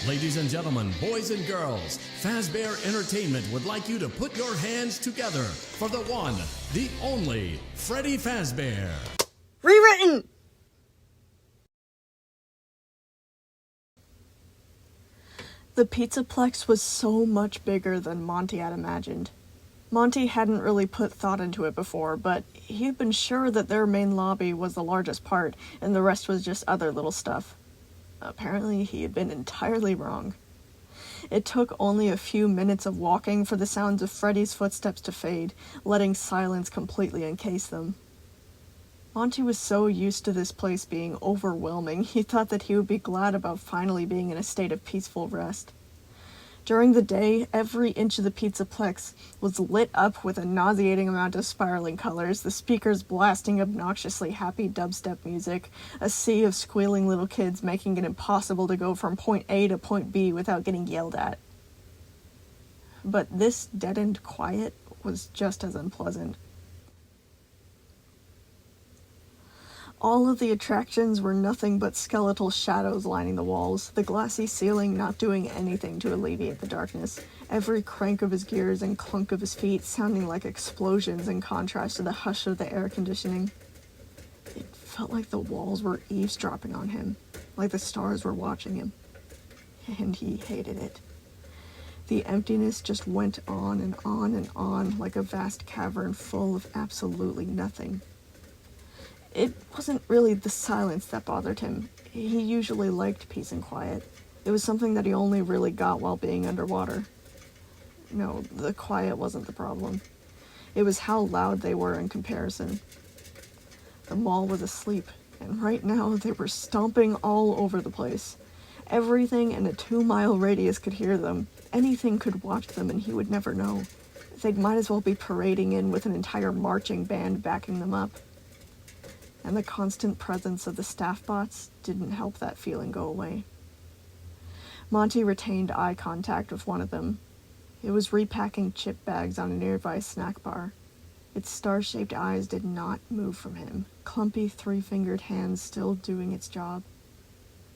Ladies and gentlemen, boys and girls, Fazbear Entertainment would like you to put your hands together for the one, the only, Freddy Fazbear. Rewritten! The Pizzaplex was so much bigger than Monty had imagined. Monty hadn't really put thought into it before, but he'd been sure that their main lobby was the largest part, and the rest was just other little stuff. Apparently, he had been entirely wrong. It took only a few minutes of walking for the sounds of Freddy's footsteps to fade, letting silence completely encase them. Monty was so used to this place being overwhelming, he thought that he would be glad about finally being in a state of peaceful rest. During the day, every inch of the Pizzaplex was lit up with a nauseating amount of spiraling colors, the speakers blasting obnoxiously happy dubstep music, a sea of squealing little kids making it impossible to go from point A to point B without getting yelled at. But this deadened quiet was just as unpleasant. All of the attractions were nothing but skeletal shadows lining the walls, the glassy ceiling not doing anything to alleviate the darkness, every crank of his gears and clunk of his feet sounding like explosions in contrast to the hush of the air conditioning. It felt like the walls were eavesdropping on him, like the stars were watching him, and he hated it. The emptiness just went on and on and on, like a vast cavern full of absolutely nothing. It wasn't really the silence that bothered him. He usually liked peace and quiet. It was something that he only really got while being underwater. No, the quiet wasn't the problem. It was how loud they were in comparison. The mall was asleep, and right now they were stomping all over the place. Everything in a 2-mile radius could hear them. Anything could watch them, and he would never know. They might as well be parading in with an entire marching band backing them up. And the constant presence of the staff bots didn't help that feeling go away. Monty retained eye contact with one of them. It was repacking chip bags on a nearby snack bar. Its star-shaped eyes did not move from him, clumpy 3-fingered hands still doing its job.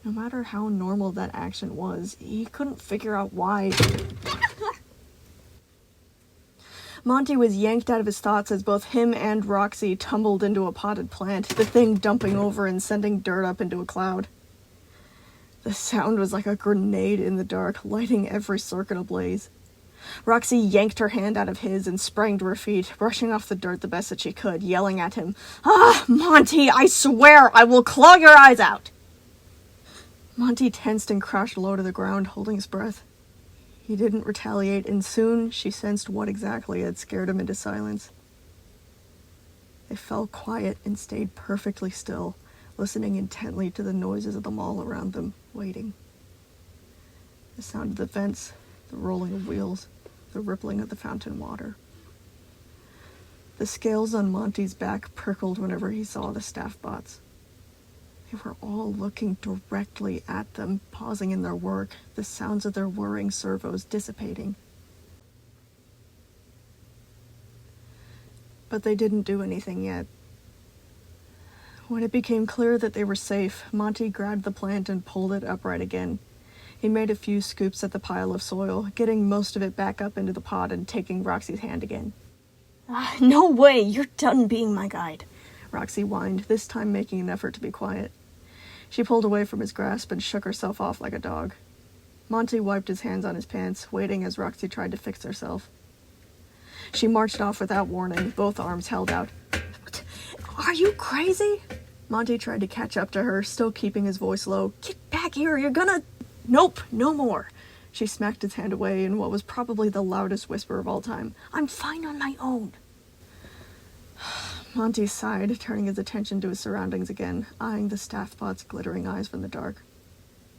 No matter how normal that action was, he couldn't figure out why. Monty was yanked out of his thoughts as both him and Roxy tumbled into a potted plant, the thing dumping over and sending dirt up into a cloud. The sound was like a grenade in the dark, lighting every circuit ablaze. Roxy yanked her hand out of his and sprang to her feet, brushing off the dirt the best that she could, yelling at him, "Ah, Monty, I swear I will claw your eyes out!" Monty tensed and crashed low to the ground, holding his breath. He didn't retaliate, and soon she sensed what exactly had scared him into silence. They fell quiet and stayed perfectly still, listening intently to the noises of the mall around them, waiting. The sound of the vents, the rolling of wheels, the rippling of the fountain water. The scales on Monty's back prickled whenever he saw the staff bots. They were all looking directly at them, pausing in their work, the sounds of their whirring servos dissipating. But they didn't do anything yet. When it became clear that they were safe, Monty grabbed the plant and pulled it upright again. He made a few scoops at the pile of soil, getting most of it back up into the pot and taking Roxy's hand again. No way, you're done being my guide, Roxy whined, this time making an effort to be quiet. She pulled away from his grasp and shook herself off like a dog. Monty wiped his hands on his pants, waiting as Roxy tried to fix herself. She marched off without warning, both arms held out. Are you crazy? Monty tried to catch up to her, still keeping his voice low. Get back here, you're gonna... Nope, no more. She smacked his hand away in what was probably the loudest whisper of all time. I'm fine on my own. Monty sighed, turning his attention to his surroundings again, eyeing the staff bot's glittering eyes from the dark.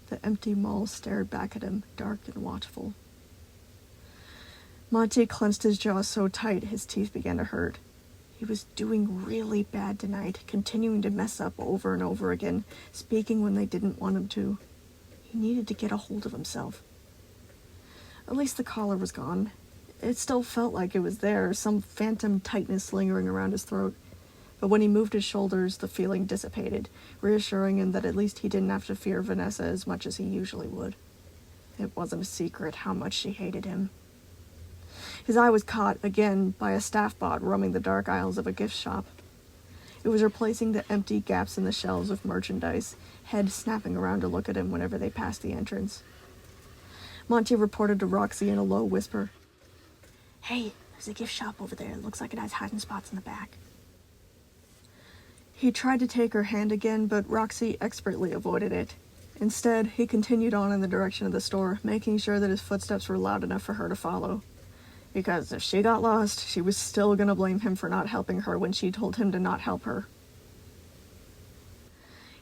The empty mall stared back at him, dark and watchful. Monty clenched his jaw so tight his teeth began to hurt. He was doing really bad tonight, continuing to mess up over and over again, speaking when they didn't want him to. He needed to get a hold of himself. At least the collar was gone. It still felt like it was there, some phantom tightness lingering around his throat. But when he moved his shoulders, the feeling dissipated, reassuring him that at least he didn't have to fear Vanessa as much as he usually would. It wasn't a secret how much she hated him. His eye was caught, again, by a staff bot roaming the dark aisles of a gift shop. It was replacing the empty gaps in the shelves with merchandise, head snapping around to look at him whenever they passed the entrance. Monty reported to Roxy in a low whisper. "Hey, there's a gift shop over there. It looks like it has hiding spots in the back." He tried to take her hand again, but Roxy expertly avoided it. Instead, he continued on in the direction of the store, making sure that his footsteps were loud enough for her to follow. Because if she got lost, she was still gonna blame him for not helping her when she told him to not help her.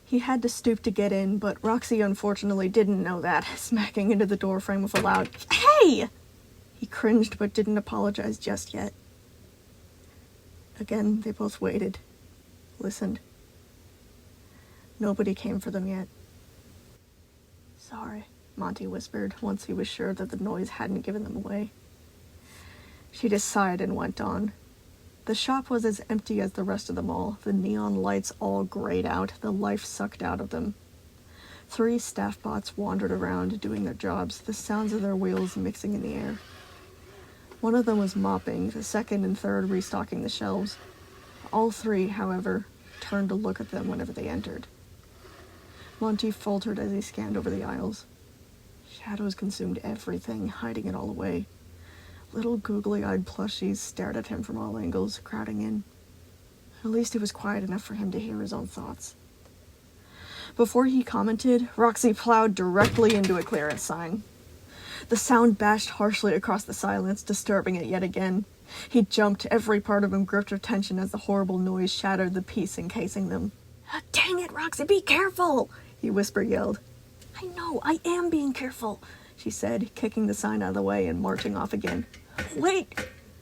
He had to stoop to get in, but Roxy unfortunately didn't know that, smacking into the doorframe with a loud, "Hey!" He cringed but didn't apologize just yet. Again, they both waited, listened. Nobody came for them yet. "Sorry," Monty whispered, once he was sure that the noise hadn't given them away. She just sighed and went on. The shop was as empty as the rest of the mall, the neon lights all grayed out, the life sucked out of them. 3 staff bots wandered around, doing their jobs, the sounds of their wheels mixing in the air. One of them was mopping, the second and third restocking the shelves. All 3, however, turned to look at them whenever they entered. Monty faltered as he scanned over the aisles. Shadows consumed everything, hiding it all away. Little googly-eyed plushies stared at him from all angles, crowding in. At least it was quiet enough for him to hear his own thoughts. Before he commented, Roxy plowed directly into a clearance sign. The sound bashed harshly across the silence, disturbing it yet again. He jumped, every part of him gripped with tension as the horrible noise shattered the peace encasing them. "Dang it, Roxy, be careful!" he yelled. "I know, I am being careful," she said, kicking the sign out of the way and marching off again. "Wait!"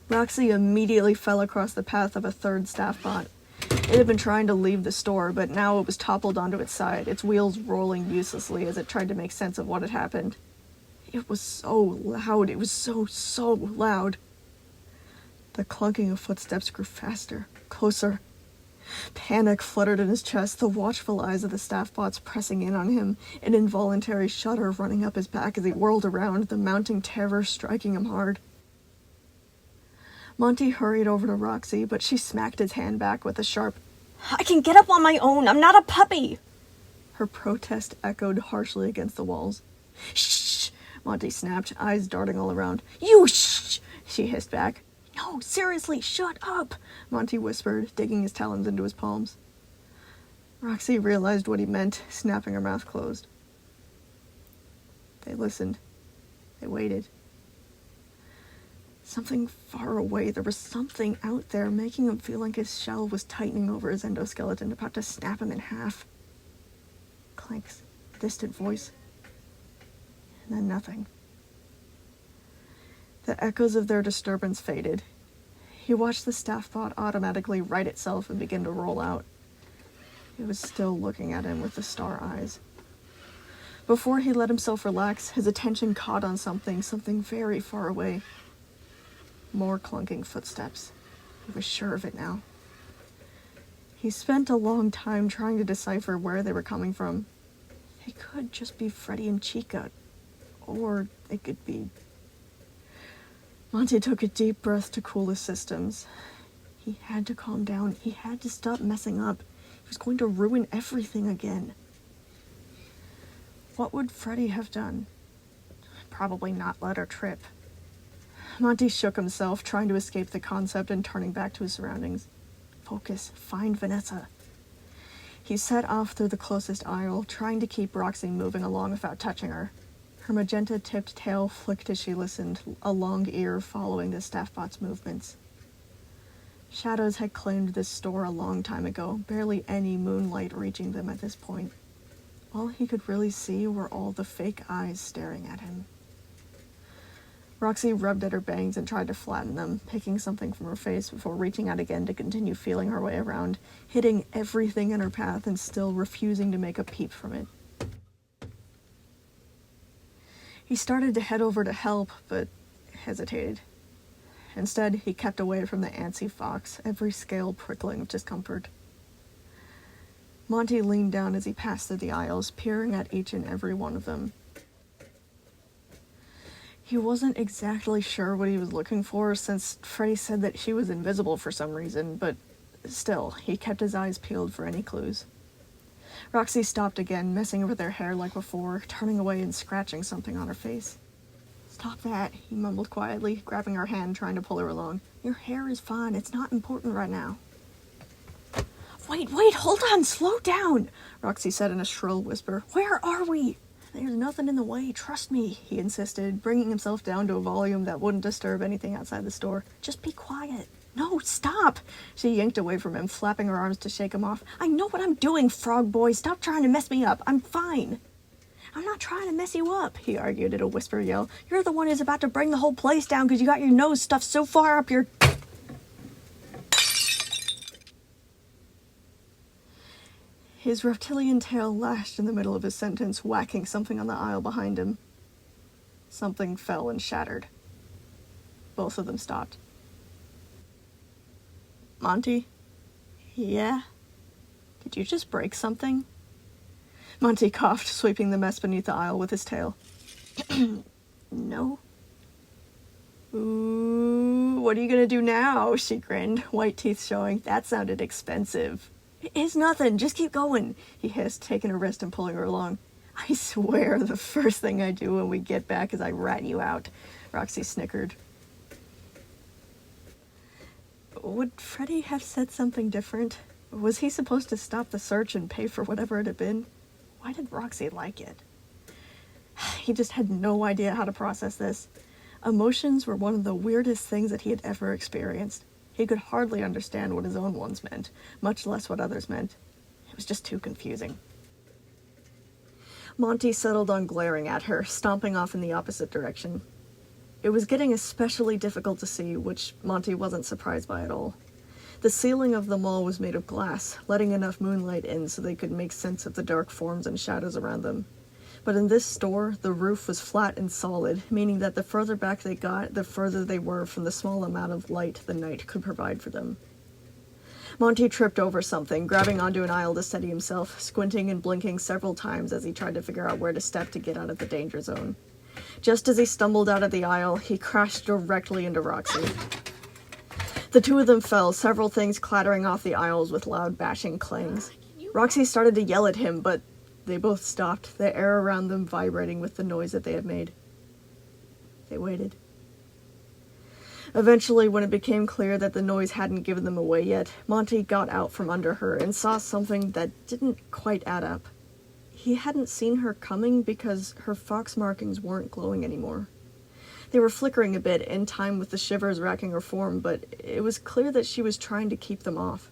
Roxy immediately fell across the path of a third staff bot. It had been trying to leave the store, but now it was toppled onto its side, its wheels rolling uselessly as it tried to make sense of what had happened. It was so loud. It was so loud. The clunking of footsteps grew faster, closer. Panic fluttered in his chest, the watchful eyes of the staff bots pressing in on him, an involuntary shudder running up his back as he whirled around, the mounting terror striking him hard. Monty hurried over to Roxy, but she smacked his hand back with a sharp, "I can get up on my own, I'm not a puppy!" Her protest echoed harshly against the walls. "Shh!" Monty snapped, eyes darting all around. "You shh!" she hissed back. "No, seriously, shut up!" Monty whispered, digging his talons into his palms. Roxy realized what he meant, snapping her mouth closed. They listened. They waited. Something far away, there was something out there, making him feel like his shell was tightening over his endoskeleton, about to snap him in half. Clanks, distant voice, and then nothing. The echoes of their disturbance faded. He watched the staff bot automatically right itself and begin to roll out. It was still looking at him with the star eyes. Before he let himself relax, his attention caught on something very far away. More clunking footsteps. He was sure of it now. He spent a long time trying to decipher where they were coming from. They could just be Freddy and Chica, or they could be... Monty took a deep breath to cool his systems. He had to calm down. He had to stop messing up. He was going to ruin everything again. What would Freddy have done? Probably not let her trip. Monty shook himself, trying to escape the concept and turning back to his surroundings. Focus. Find Vanessa. He set off through the closest aisle, trying to keep Roxy moving along without touching her. Her magenta-tipped tail flicked as she listened, a long ear following the staff bot's movements. Shadows had claimed this store a long time ago, barely any moonlight reaching them at this point. All he could really see were all the fake eyes staring at him. Roxy rubbed at her bangs and tried to flatten them, picking something from her face before reaching out again to continue feeling her way around, hitting everything in her path and still refusing to make a peep from it. He started to head over to help, but hesitated. Instead, he kept away from the antsy fox, every scale prickling with discomfort. Monty leaned down as he passed through the aisles, peering at each and every one of them. He wasn't exactly sure what he was looking for, since Freddy said that she was invisible for some reason, but still, he kept his eyes peeled for any clues. Roxy stopped again, messing with her hair like before, turning away and scratching something on her face. "Stop that," he mumbled quietly, grabbing her hand, trying to pull her along. "Your hair is fine, it's not important right now." Wait, hold on, slow down," Roxy said in a shrill whisper. "Where are we?" "There's nothing in the way, trust me," he insisted, bringing himself down to a volume that wouldn't disturb anything outside the store. "Just be quiet." "No, stop!" She yanked away from him, flapping her arms to shake him off. "I know what I'm doing, frog boy. Stop trying to mess me up. I'm fine." "I'm not trying to mess you up," he argued at a whisper yell. "You're the one who's about to bring the whole place down because you got your nose stuffed so far up your..." His reptilian tail lashed in the middle of his sentence, whacking something on the aisle behind him. Something fell and shattered. Both of them stopped. "Monty?" "Yeah?" "Did you just break something?" Monty coughed, sweeping the mess beneath the aisle with his tail. "No." "Ooh, what are you gonna do now?" She grinned, white teeth showing. "That sounded expensive." "It's nothing, just keep going," he hissed, taking her wrist and pulling her along. "I swear the first thing I do when we get back is I rat you out," Roxy snickered. Would Freddy have said something different? Was he supposed to stop the search and pay for whatever it had been? Why did Roxy like it? He just had no idea how to process this. Emotions were one of the weirdest things that he had ever experienced. He could hardly understand what his own ones meant, much less what others meant. It was just too confusing. Monty settled on glaring at her, stomping off in the opposite direction. It was getting especially difficult to see, which Monty wasn't surprised by at all. The ceiling of the mall was made of glass, letting enough moonlight in so they could make sense of the dark forms and shadows around them. But in this store, the roof was flat and solid, meaning that the further back they got, the further they were from the small amount of light the night could provide for them. Monty tripped over something, grabbing onto an aisle to steady himself, squinting and blinking several times as he tried to figure out where to step to get out of the danger zone. Just as he stumbled out of the aisle, he crashed directly into Roxy. The two of them fell, several things clattering off the aisles with loud bashing clangs. Roxy started to yell at him, but they both stopped, the air around them vibrating with the noise that they had made. They waited. Eventually, when it became clear that the noise hadn't given them away yet, Monty got out from under her and saw something that didn't quite add up. He hadn't seen her coming because her fox markings weren't glowing anymore. They were flickering a bit, in time with the shivers racking her form, but it was clear that she was trying to keep them off.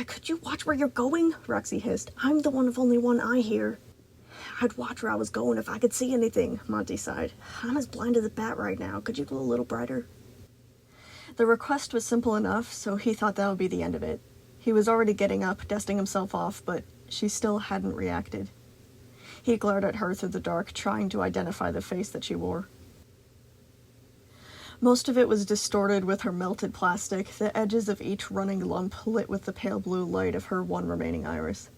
"Could you watch where you're going?" Roxy hissed. "I'm the one of only one eye here." "I'd watch where I was going if I could see anything," Monty sighed. "I'm as blind as a bat right now. Could you go a little brighter?" The request was simple enough, so he thought that would be the end of it. He was already getting up, dusting himself off, but she still hadn't reacted. He glared at her through the dark, trying to identify the face that she wore. Most of it was distorted with her melted plastic, the edges of each running lump lit with the pale blue light of her one remaining iris.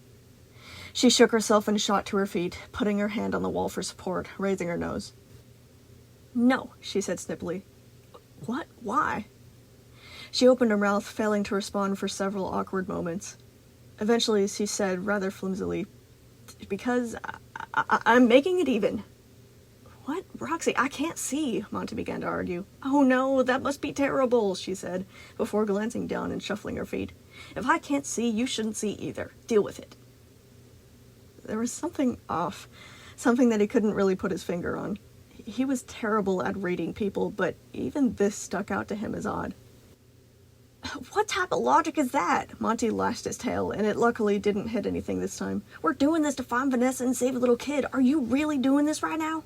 She shook herself and shot to her feet, putting her hand on the wall for support, raising her nose. "No," she said snippily. "What? Why?" She opened her mouth, failing to respond for several awkward moments. Eventually, she said rather flimsily, "Because I'm making it even." "What? Roxy, I can't see," Monty began to argue. "Oh no, that must be terrible," she said, before glancing down and shuffling her feet. "If I can't see, you shouldn't see either. Deal with it." There was something off, something that he couldn't really put his finger on. He was terrible at reading people, but even this stuck out to him as odd. "What type of logic is that?" Monty lashed his tail, and it luckily didn't hit anything this time. "We're doing this to find Vanessa and save a little kid. Are you really doing this right now?"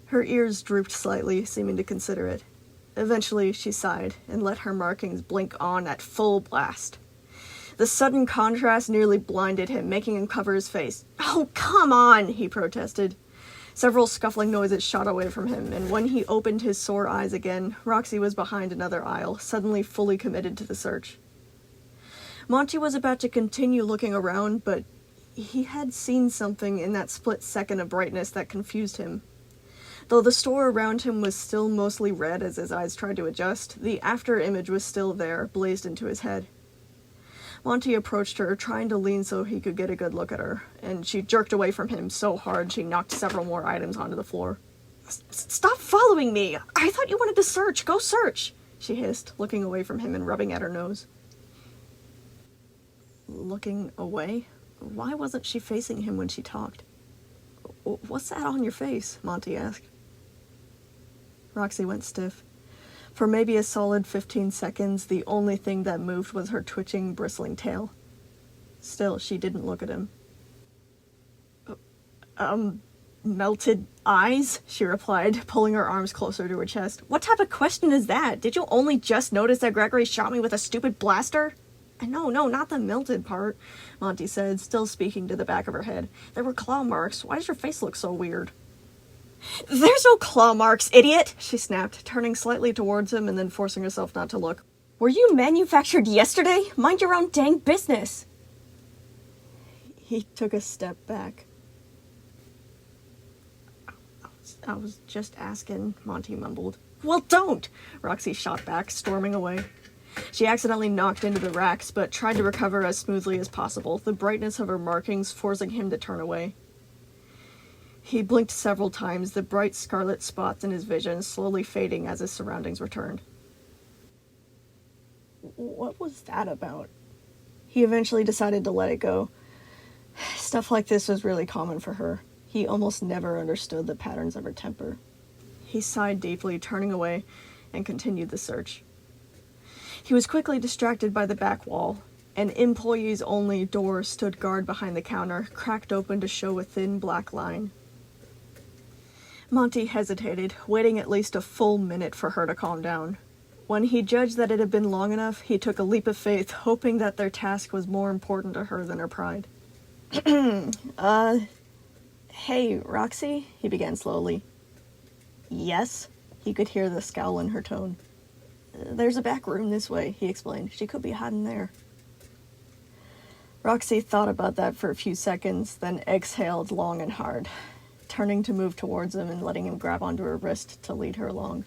Her ears drooped slightly, seeming to consider it. Eventually, she sighed and let her markings blink on at full blast. The sudden contrast nearly blinded him, making him cover his face. "Oh, come on!" he protested. Several scuffling noises shot away from him, and when he opened his sore eyes again, Roxy was behind another aisle, suddenly fully committed to the search. Monty was about to continue looking around, but He had seen something in that split second of brightness that confused him. Though the store around him was still mostly red as his eyes tried to adjust, the after image was still there, blazed into his head. Monty approached her, trying to lean so he could get a good look at her, and she jerked away from him so hard she knocked several more items onto the floor. "Stop following me! I thought you wanted to search! Go search!" she hissed, looking away from him and rubbing at her nose. Looking away? Why wasn't she facing him when she talked? "What's that on your face?" Monty asked. Roxy went stiff. For maybe a solid 15 seconds, the only thing that moved was her twitching, bristling tail. Still, she didn't look at him. Melted eyes?" she replied, pulling her arms closer to her chest. "What type of question is that? Did you only just notice that Gregory shot me with a stupid blaster?" No, not the melted part," Monty said, still speaking to the back of her head. "There were claw marks. Why does your face look so weird?" "There's no claw marks, idiot!" she snapped, turning slightly towards him and then forcing herself not to look. "Were you manufactured yesterday? Mind your own dang business!" He took a step back. I was just asking," Monty mumbled. "Well, don't!" Roxy shot back, storming away. She accidentally knocked into the racks, but tried to recover as smoothly as possible, the brightness of her markings forcing him to turn away. He blinked several times, the bright scarlet spots in his vision slowly fading as his surroundings returned. What was that about? He eventually decided to let it go. Stuff like this was really common for her. He almost never understood the patterns of her temper. He sighed deeply, turning away, and continued the search. He was quickly distracted by the back wall. An employees-only door stood guard behind the counter, cracked open to show a thin black line. Monty hesitated, waiting at least a full minute for her to calm down. When he judged that it had been long enough, he took a leap of faith, hoping that their task was more important to her than her pride. Hey, Roxy, he began slowly. Yes? He could hear the scowl in her tone. There's a back room this way, he explained. She could be hiding there. Roxy thought about that for a few seconds, then exhaled long and hard, turning to move towards him and letting him grab onto her wrist to lead her along.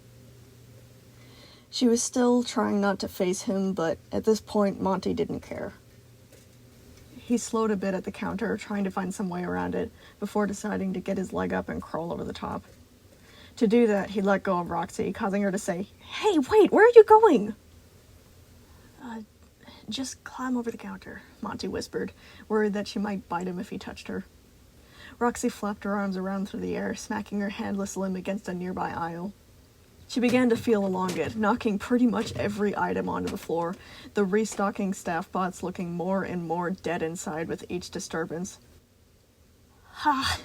She was still trying not to face him, but at this point, Monty didn't care. He slowed a bit at the counter, trying to find some way around it, before deciding to get his leg up and crawl over the top. To do that, he let go of Roxy, causing her to say, Hey, wait, where are you going? Just climb over the counter, Monty whispered, worried that she might bite him if he touched her. Roxy flapped her arms around through the air, smacking her handless limb against a nearby aisle. She began to feel along it, knocking pretty much every item onto the floor, the restocking staff bots looking more and more dead inside with each disturbance.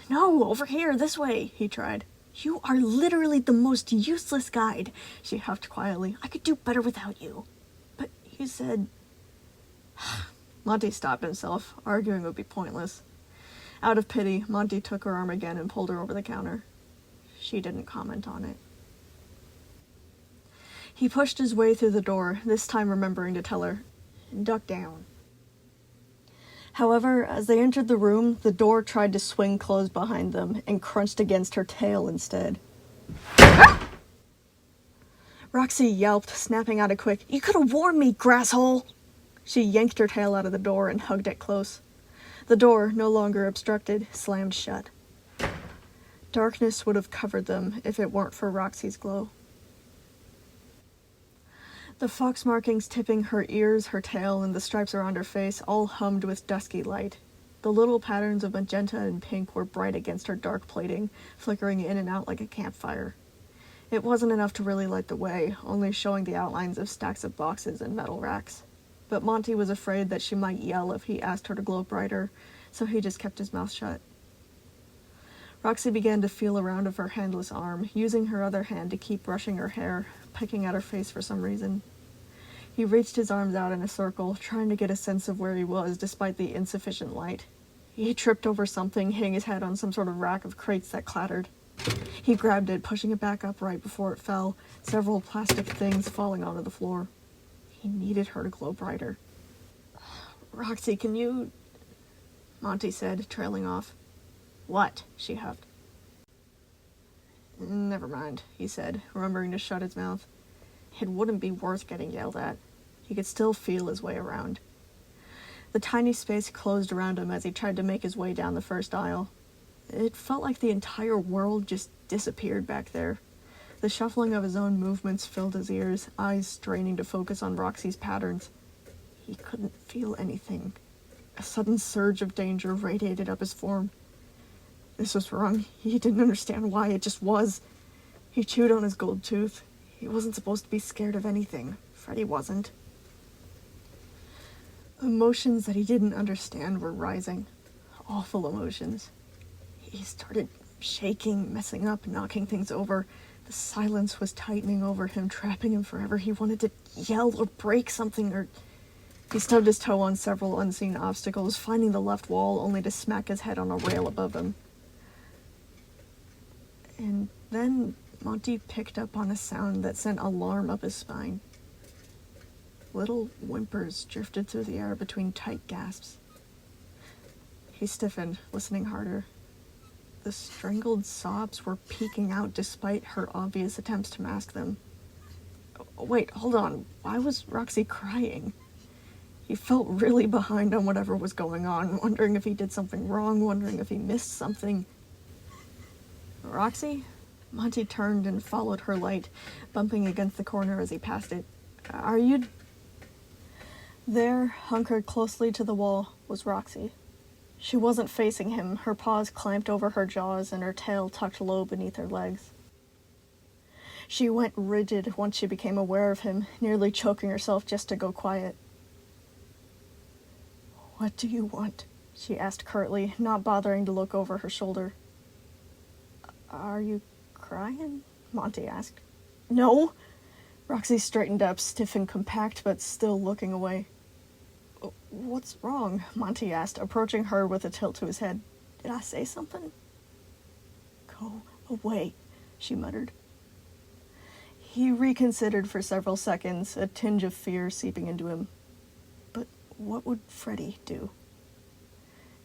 No, over here, this way, he tried. You are literally the most useless guide, she huffed quietly. I could do better without you. But you said... Monty stopped himself. Arguing would be pointless. Out of pity, Monty took her arm again and pulled her over the counter. She didn't comment on it. He pushed his way through the door, this time remembering to tell her, Duck down. However, as they entered the room, the door tried to swing closed behind them and crunched against her tail instead. Roxy yelped, snapping out a quick, You could have warned me, grasshole! She yanked her tail out of the door and hugged it close. The door, no longer obstructed, slammed shut. Darkness would have covered them if it weren't for Roxy's glow. The fox markings tipping her ears, her tail, and the stripes around her face all hummed with dusky light. The little patterns of magenta and pink were bright against her dark plating, flickering in and out like a campfire. It wasn't enough to really light the way, only showing the outlines of stacks of boxes and metal racks. But Monty was afraid that she might yell if he asked her to glow brighter, so he just kept his mouth shut. Roxy began to feel around of her handless arm, using her other hand to keep brushing her hair, picking at her face for some reason. He reached his arms out in a circle, trying to get a sense of where he was despite the insufficient light. He tripped over something, hitting his head on some sort of rack of crates that clattered. He grabbed it, pushing it back up right before it fell, several plastic things falling onto the floor. He needed her to glow brighter. Roxy, can you... Monty said, trailing off. What? She huffed. Never mind, he said, remembering to shut his mouth. It wouldn't be worth getting yelled at. He could still feel his way around. The tiny space closed around him as he tried to make his way down the first aisle. It felt like the entire world just disappeared back there. The shuffling of his own movements filled his ears, eyes straining to focus on Roxy's patterns. He couldn't feel anything. A sudden surge of danger radiated up his form. This was wrong. He didn't understand why, it just was. He chewed on his gold tooth. He wasn't supposed to be scared of anything. Freddy wasn't. Emotions that he didn't understand were rising. Awful emotions. He started shaking, messing up, knocking things over. The silence was tightening over him, trapping him forever. He wanted to yell or break something, or... He stubbed his toe on several unseen obstacles, finding the left wall only to smack his head on a rail above him. And then Monty picked up on a sound that sent alarm up his spine. Little whimpers drifted through the air between tight gasps. He stiffened, listening harder. The strangled sobs were peeking out despite her obvious attempts to mask them. Wait, hold on. Why was Roxy crying? He felt really behind on whatever was going on, wondering if he did something wrong, wondering if he missed something. Roxy? Monty turned and followed her light, bumping against the corner as he passed it. Are you... There, hunkered closely to the wall, was Roxy. She wasn't facing him, her paws clamped over her jaws and her tail tucked low beneath her legs. She went rigid once she became aware of him, nearly choking herself just to go quiet. What do you want? She asked curtly, not bothering to look over her shoulder. Are you crying? Monty asked. No. Roxy straightened up, stiff and compact, but still looking away. What's wrong? Monty asked, approaching her with a tilt to his head. Did I say something? Go away, she muttered. He reconsidered for several seconds, a tinge of fear seeping into him. But what would Freddy do?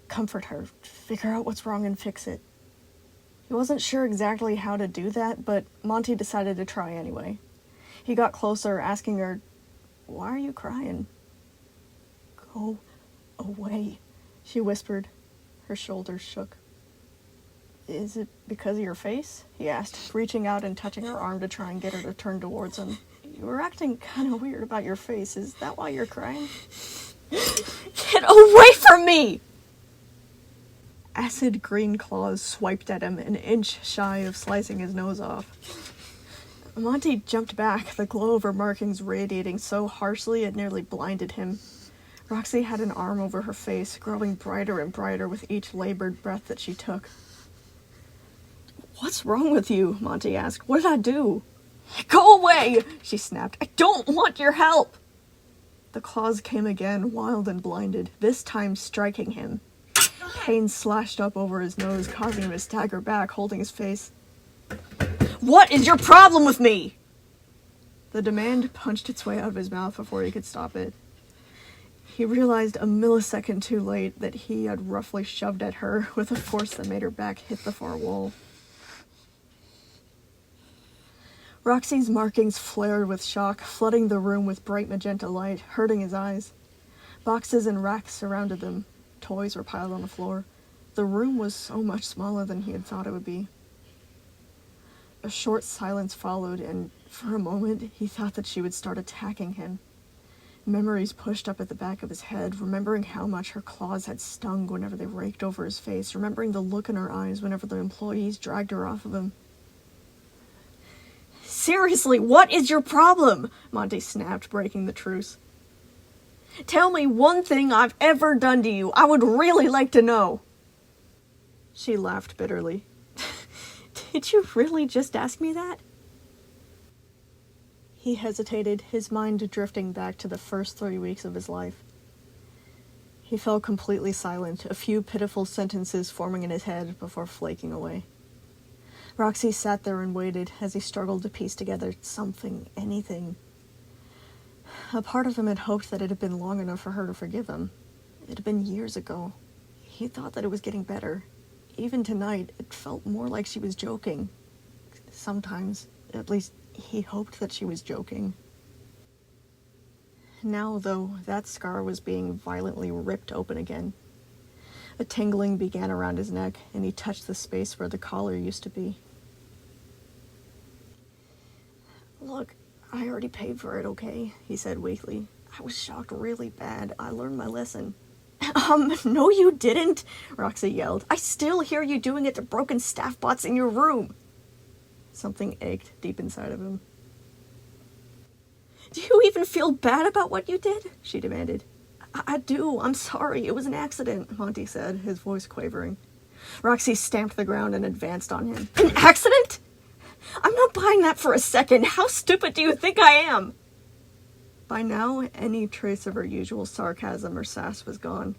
Comfort her, figure out what's wrong and fix it. He wasn't sure exactly how to do that, but Monty decided to try anyway. He got closer, asking her, Why are you crying? Go away, she whispered. Her shoulders shook. Is it because of your face? He asked, reaching out and touching her arm to try and get her to turn towards him. You were acting kind of weird about your face. Is that why you're crying? Get away from me! Acid green claws swiped at him, an inch shy of slicing his nose off. Monty jumped back, the glow of her markings radiating so harshly it nearly blinded him. Roxy had an arm over her face, growing brighter and brighter with each labored breath that she took. What's wrong with you? Monty asked. What did I do? Go away! She snapped. I don't want your help! The claws came again, wild and blinded, this time striking him. Pain slashed up over his nose, causing him to stagger back, holding his face. What is your problem with me? The demand punched its way out of his mouth before he could stop it. He realized a millisecond too late that he had roughly shoved at her with a force that made her back hit the far wall. Roxy's markings flared with shock, flooding the room with bright magenta light, hurting his eyes. Boxes and racks surrounded them. Toys were piled on the floor. The room was so much smaller than he had thought it would be. A short silence followed, and for a moment he thought that she would start attacking him. Memories pushed up at the back of his head, remembering how much her claws had stung whenever they raked over his face, remembering the look in her eyes whenever the employees dragged her off of him. Seriously, what is your problem? Monty snapped, breaking the truce. Tell me one thing I've ever done to you. I would really like to know. She laughed bitterly. Did you really just ask me that? He hesitated, his mind drifting back to the first 3 weeks of his life. He fell completely silent, a few pitiful sentences forming in his head before flaking away. Roxy sat there and waited as he struggled to piece together something, anything. A part of him had hoped that it had been long enough for her to forgive him. It had been years ago. He thought that it was getting better. Even tonight, it felt more like she was joking. Sometimes, at least, he hoped that she was joking. Now, though, that scar was being violently ripped open again. A tingling began around his neck, and he touched the space where the collar used to be. "Look, I already paid for it, okay?" he said weakly. "I was shocked really bad. I learned my lesson." No you didn't," Roxy yelled. "I still hear you doing it to broken staff bots in your room." Something ached deep inside of him. "Do you even feel bad about what you did?" she demanded. I do. I'm sorry. It was an accident," Monty said, his voice quavering. Roxy stamped the ground and advanced on him. "An accident? I'm not buying that for a second. How stupid do you think I am?" By now, any trace of her usual sarcasm or sass was gone.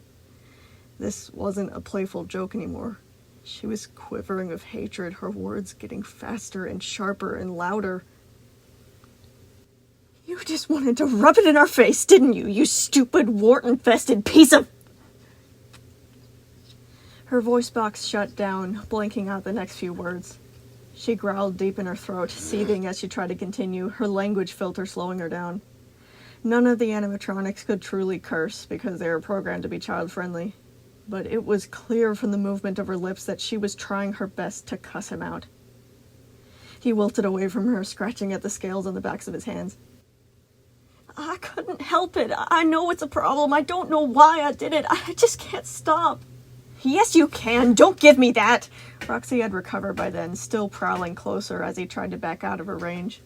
This wasn't a playful joke anymore. She was quivering with hatred, her words getting faster and sharper and louder. "You just wanted to rub it in our face, didn't you, you stupid, wart-infested piece of..." Her voice box shut down, blanking out the next few words. She growled deep in her throat, seething as she tried to continue, her language filter slowing her down. None of the animatronics could truly curse because they were programmed to be child-friendly, but it was clear from the movement of her lips that she was trying her best to cuss him out. He wilted away from her, scratching at the scales on the backs of his hands. "I couldn't help it. I know it's a problem. I don't know why I did it. I just can't stop." "Yes, you can. Don't give me that." Roxy had recovered by then, still prowling closer as he tried to back out of her range.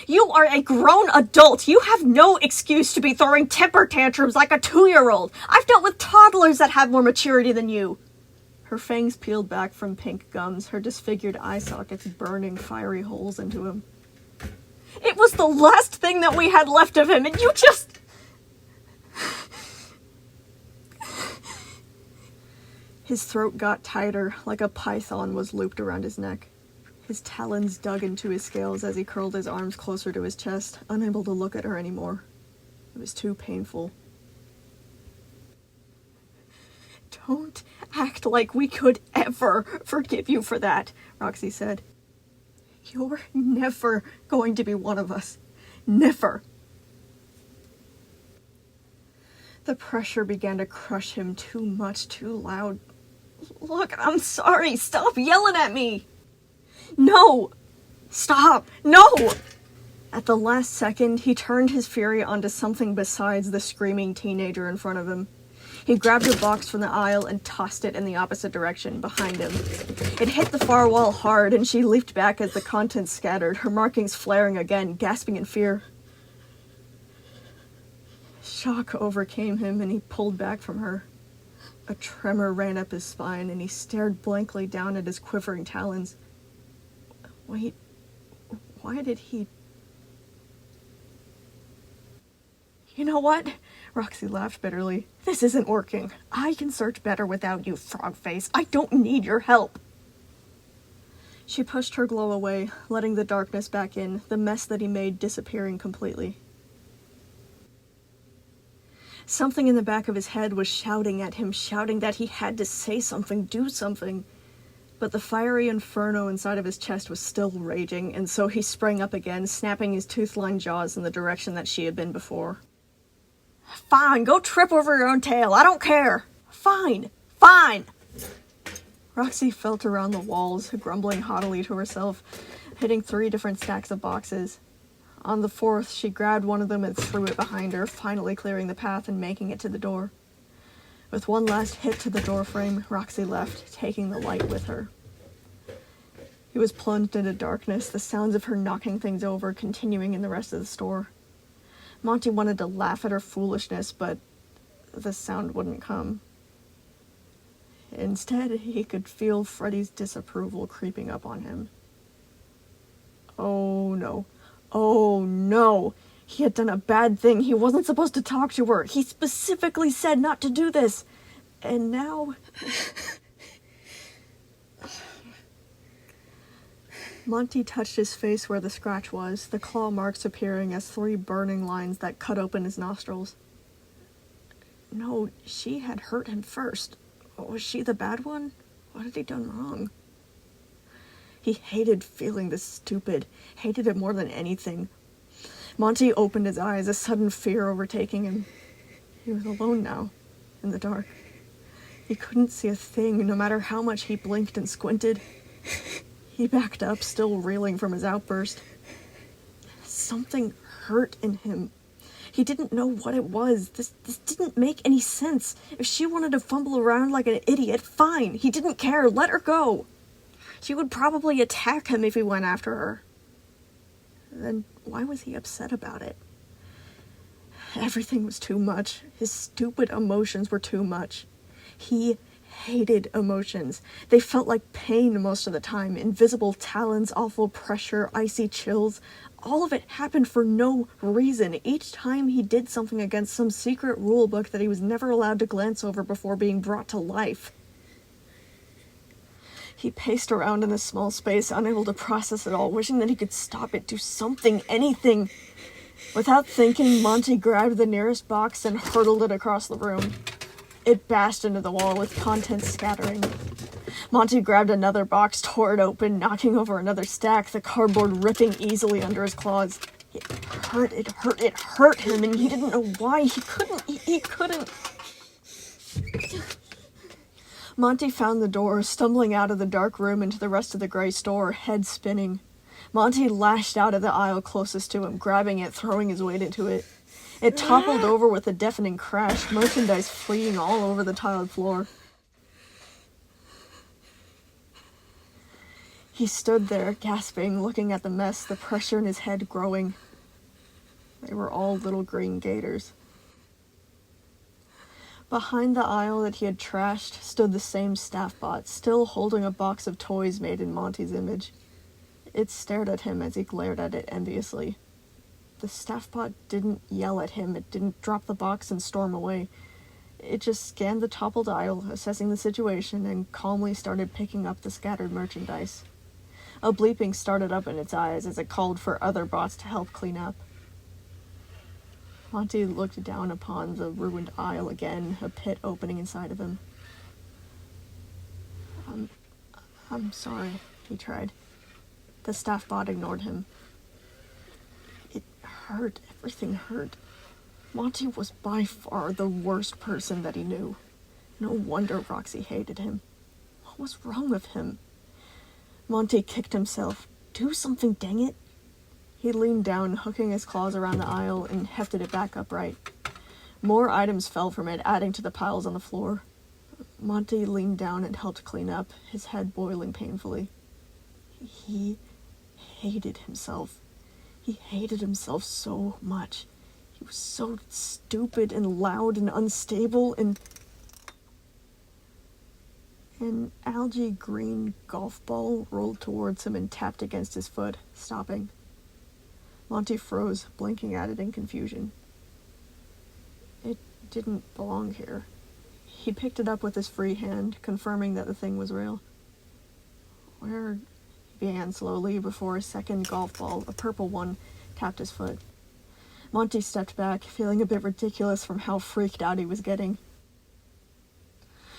"You are a grown adult. You have no excuse to be throwing temper tantrums like a 2-year-old. I've dealt with toddlers that have more maturity than you." Her fangs peeled back from pink gums, her disfigured eye sockets burning fiery holes into him. "It was the last thing that we had left of him, and you just..." His throat got tighter, like a python was looped around his neck. His talons dug into his scales as he curled his arms closer to his chest, unable to look at her anymore. It was too painful. "Don't act like we could ever forgive you for that," Roxy said. "You're never going to be one of us. Never." The pressure began to crush him too much, too loud. "Look, I'm sorry. Stop yelling at me." "No! Stop! No!" At the last second, he turned his fury onto something besides the screaming teenager in front of him. He grabbed a box from the aisle and tossed it in the opposite direction, behind him. It hit the far wall hard, and she leaped back as the contents scattered, her markings flaring again, gasping in fear. Shock overcame him, and he pulled back from her. A tremor ran up his spine, and he stared blankly down at his quivering talons. Wait, why did he... "You know what?" Roxy laughed bitterly. "This isn't working. I can search better without you, frog face. I don't need your help." She pushed her glow away, letting the darkness back in, the mess that he made disappearing completely. Something in the back of his head was shouting at him, shouting that he had to say something, do something. But the fiery inferno inside of his chest was still raging, and so he sprang up again, snapping his tooth-lined jaws in the direction that she had been before. "Fine, go trip over your own tail. I don't care. Fine, fine." Roxy felt around the walls, grumbling haughtily to herself, hitting 3 different stacks of boxes. On the 4th, she grabbed one of them and threw it behind her, finally clearing the path and making it to the door. With one last hit to the doorframe, Roxy left, taking the light with her. He was plunged into darkness, the sounds of her knocking things over continuing in the rest of the store. Monty wanted to laugh at her foolishness, but the sound wouldn't come. Instead, he could feel Freddy's disapproval creeping up on him. Oh no. Oh no! He had done a bad thing. He wasn't supposed to talk to her. He specifically said not to do this. And now... Monty touched his face where the scratch was, the claw marks appearing as 3 burning lines that cut open his nostrils. No, she had hurt him first. Was she the bad one? What had he done wrong? He hated feeling this stupid, hated it more than anything. Monty opened his eyes, a sudden fear overtaking him. He was alone now, in the dark. He couldn't see a thing, no matter how much he blinked and squinted. He backed up, still reeling from his outburst. Something hurt in him. He didn't know what it was. This didn't make any sense. If she wanted to fumble around like an idiot, fine. He didn't care. Let her go. She would probably attack him if he went after her. Then why was he upset about it? Everything was too much. His stupid emotions were too much. He hated emotions. They felt like pain most of the time. Invisible talons, awful pressure, icy chills. All of it happened for no reason. Each time he did something against some secret rule book that he was never allowed to glance over before being brought to life. He paced around in this small space, unable to process it all, wishing that he could stop it, do something, anything. Without thinking, Monty grabbed the nearest box and hurled it across the room. It bashed into the wall with contents scattering. Monty grabbed another box, tore it open, knocking over another stack, the cardboard ripping easily under his claws. It hurt him, and he didn't know why. He couldn't. Monty found the door, stumbling out of the dark room into the rest of the gray store, head spinning. Monty lashed out of the aisle closest to him, grabbing it, throwing his weight into it. It toppled over with a deafening crash, merchandise fleeing all over the tiled floor. He stood there, gasping, looking at the mess, the pressure in his head growing. They were all little green gators. Behind the aisle that he had trashed stood the same staff bot, still holding a box of toys made in Monty's image. It stared at him as he glared at it enviously. The staff bot didn't yell at him, it didn't drop the box and storm away. It just scanned the toppled aisle, assessing the situation, and calmly started picking up the scattered merchandise. A bleeping started up in its eyes as it called for other bots to help clean up. Monty looked down upon the ruined aisle again, a pit opening inside of him. I'm sorry, he tried. The staff bot ignored him. It hurt. Everything hurt. Monty was by far the worst person that he knew. No wonder Roxy hated him. What was wrong with him? Monty kicked himself. Do something, dang it. He leaned down, hooking his claws around the aisle, and hefted it back upright. More items fell from it, adding to the piles on the floor. Monty leaned down and helped clean up, his head boiling painfully. He hated himself. He hated himself so much. He was so stupid and loud and unstable and... An algae green golf ball rolled towards him and tapped against his foot, stopping. Monty froze, blinking at it in confusion. It didn't belong here. He picked it up with his free hand, confirming that the thing was real. Where... He began slowly before a second golf ball, a purple one, tapped his foot. Monty stepped back, feeling a bit ridiculous from how freaked out he was getting.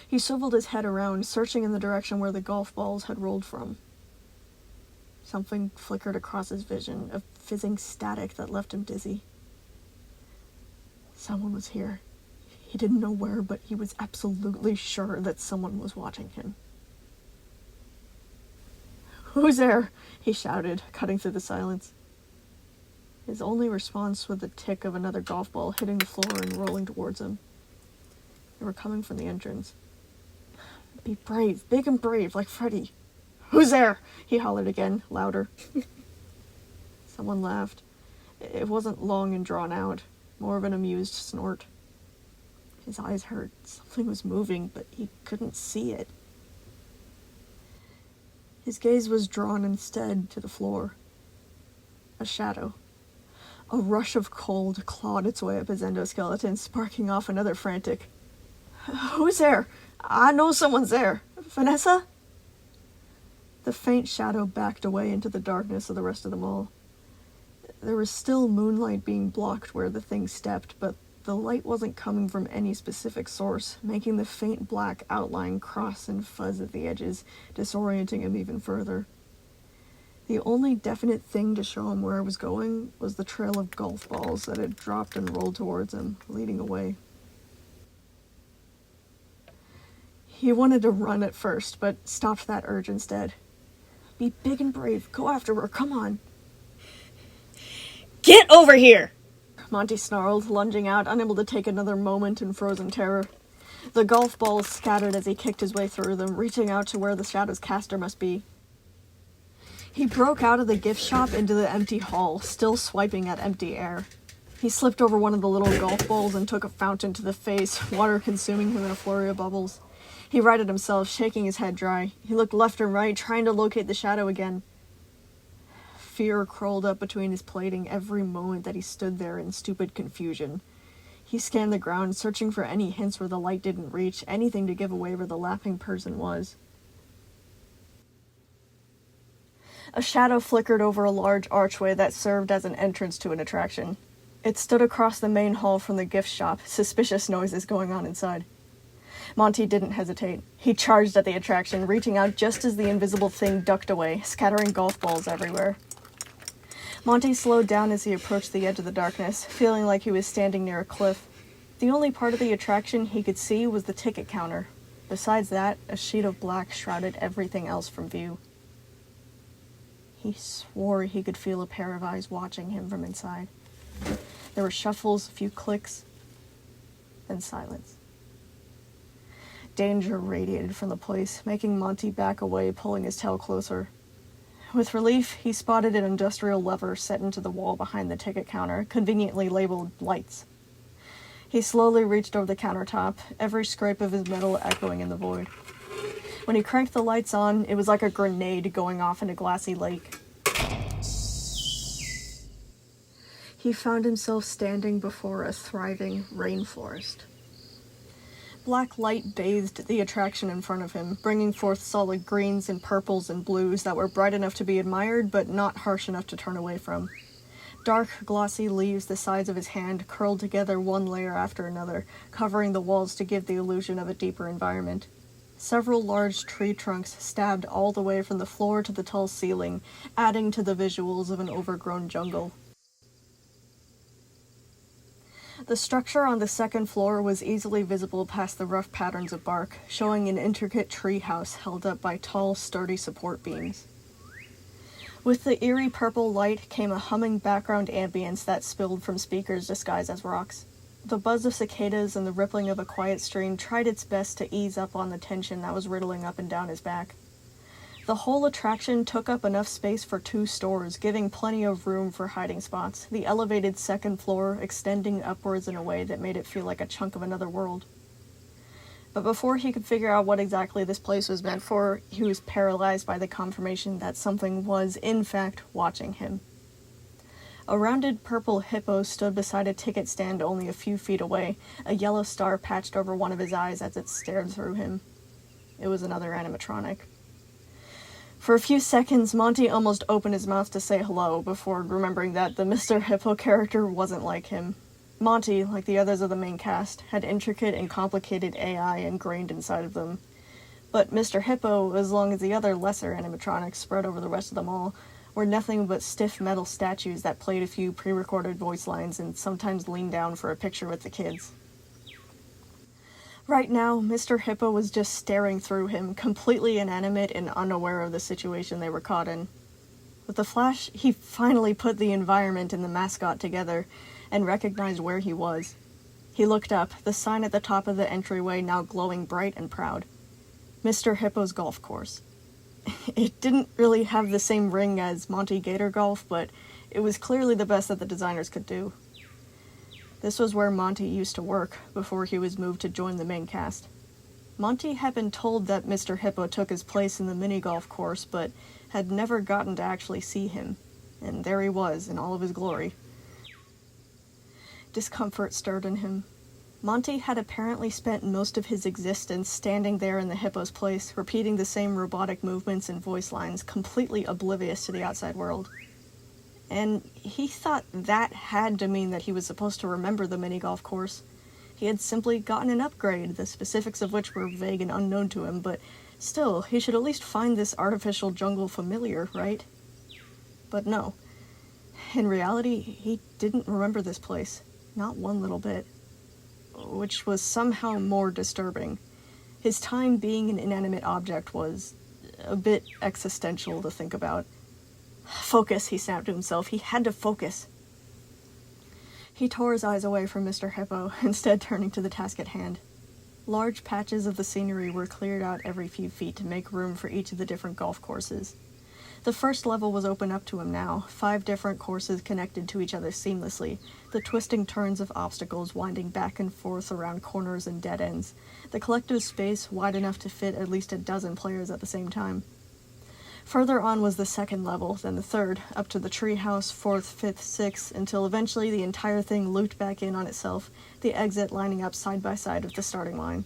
He swiveled his head around, searching in the direction where the golf balls had rolled from. Something flickered across his vision, a fizzing static that left him dizzy. Someone was here. He didn't know where, but he was absolutely sure that someone was watching him. "Who's there?" he shouted, cutting through the silence. His only response was the tick of another golf ball hitting the floor and rolling towards him. They were coming from the entrance. "Be brave, big and brave, like Freddy." "Who's there?" he hollered again, louder. Someone laughed. It wasn't long and drawn out, more of an amused snort. His eyes hurt. Something was moving, but he couldn't see it. His gaze was drawn instead to the floor. A shadow. A rush of cold clawed its way up his endoskeleton, sparking off another frantic. "Who's there? I know someone's there. Vanessa?" The faint shadow backed away into the darkness of the rest of the mall. There was still moonlight being blocked where the thing stepped, but The light wasn't coming from any specific source, making the faint black outline cross and fuzz at the edges, disorienting him even further. The only definite thing to show him where it was going was the trail of golf balls that had dropped and rolled towards him, leading away. He wanted to run at first, but stopped that urge instead. Be big and brave. Go after her. Come on. Get over here! Monty snarled, lunging out, unable to take another moment in frozen terror. The golf balls scattered as he kicked his way through them, reaching out to where the shadow's caster must be. He broke out of the gift shop into the empty hall, still swiping at empty air. He slipped over one of the little golf balls and took a fountain to the face, water consuming him in a flurry of bubbles. He righted himself, shaking his head dry. He looked left and right, trying to locate the shadow again. Fear crawled up between his plating every moment that he stood there in stupid confusion. He scanned the ground, searching for any hints where the light didn't reach, anything to give away where the laughing person was. A shadow flickered over a large archway that served as an entrance to an attraction. It stood across the main hall from the gift shop, suspicious noises going on inside. Monty didn't hesitate. He charged at the attraction, reaching out just as the invisible thing ducked away, scattering golf balls everywhere. Monty slowed down as he approached the edge of the darkness, feeling like he was standing near a cliff. The only part of the attraction he could see was the ticket counter. Besides that, a sheet of black shrouded everything else from view. He swore he could feel a pair of eyes watching him from inside. There were shuffles, a few clicks, then silence. Danger radiated from the place, making Monty back away, pulling his tail closer. With relief, he spotted an industrial lever set into the wall behind the ticket counter, conveniently labeled lights. He slowly reached over the countertop, every scrape of his metal echoing in the void. When he cranked the lights on, it was like a grenade going off in a glassy lake. He found himself standing before a thriving rainforest. Black light bathed the attraction in front of him, bringing forth solid greens and purples and blues that were bright enough to be admired, but not harsh enough to turn away from. Dark, glossy leaves the size of his hand curled together one layer after another, covering the walls to give the illusion of a deeper environment. Several large tree trunks stabbed all the way from the floor to the tall ceiling, adding to the visuals of an overgrown jungle. The structure on the second floor was easily visible past the rough patterns of bark, showing an intricate tree house held up by tall, sturdy support beams. With the eerie purple light came a humming background ambience that spilled from speakers disguised as rocks. The buzz of cicadas and the rippling of a quiet stream tried its best to ease up on the tension that was riddling up and down his back. The whole attraction took up enough space for 2 stores, giving plenty of room for hiding spots, the elevated second floor extending upwards in a way that made it feel like a chunk of another world. But before he could figure out what exactly this place was meant for, he was paralyzed by the confirmation that something was, in fact, watching him. A rounded purple hippo stood beside a ticket stand only a few feet away, a yellow star patched over one of his eyes as it stared through him. It was another animatronic. For a few seconds, Monty almost opened his mouth to say hello before remembering that the Mr. Hippo character wasn't like him. Monty, like the others of the main cast, had intricate and complicated AI ingrained inside of them. But Mr. Hippo, as long as the other lesser animatronics spread over the rest of them all, were nothing but stiff metal statues that played a few pre-recorded voice lines and sometimes leaned down for a picture with the kids. Right now, Mr. Hippo was just staring through him, completely inanimate and unaware of the situation they were caught in. With a flash, he finally put the environment and the mascot together, and recognized where he was. He looked up, the sign at the top of the entryway now glowing bright and proud. Mr. Hippo's golf course. It didn't really have the same ring as Monty Gator Golf, but it was clearly the best that the designers could do. This was where Monty used to work before he was moved to join the main cast. Monty had been told that Mr. Hippo took his place in the mini-golf course, but had never gotten to actually see him. And there he was, in all of his glory. Discomfort stirred in him. Monty had apparently spent most of his existence standing there in the hippo's place, repeating the same robotic movements and voice lines, completely oblivious to the outside world. and he thought that had to mean that he was supposed to remember the mini-golf course. He had simply gotten an upgrade, the specifics of which were vague and unknown to him, but still, he should at least find this artificial jungle familiar, right? But no. In reality, he didn't remember this place. Not one little bit. Which was somehow more disturbing. His time being an inanimate object was a bit existential to think about. Focus, he snapped to himself. He had to focus. He tore his eyes away from Mr. Hippo, instead turning to the task at hand. Large patches of the scenery were cleared out every few feet to make room for each of the different golf courses. The first level was open up to him now, 5 different courses connected to each other seamlessly, the twisting turns of obstacles winding back and forth around corners and dead ends, the collective space wide enough to fit at least a dozen players at the same time. Further on was the second level, then the third, up to the treehouse, 4th, 5th, 6th, until eventually the entire thing looped back in on itself, the exit lining up side by side with the starting line.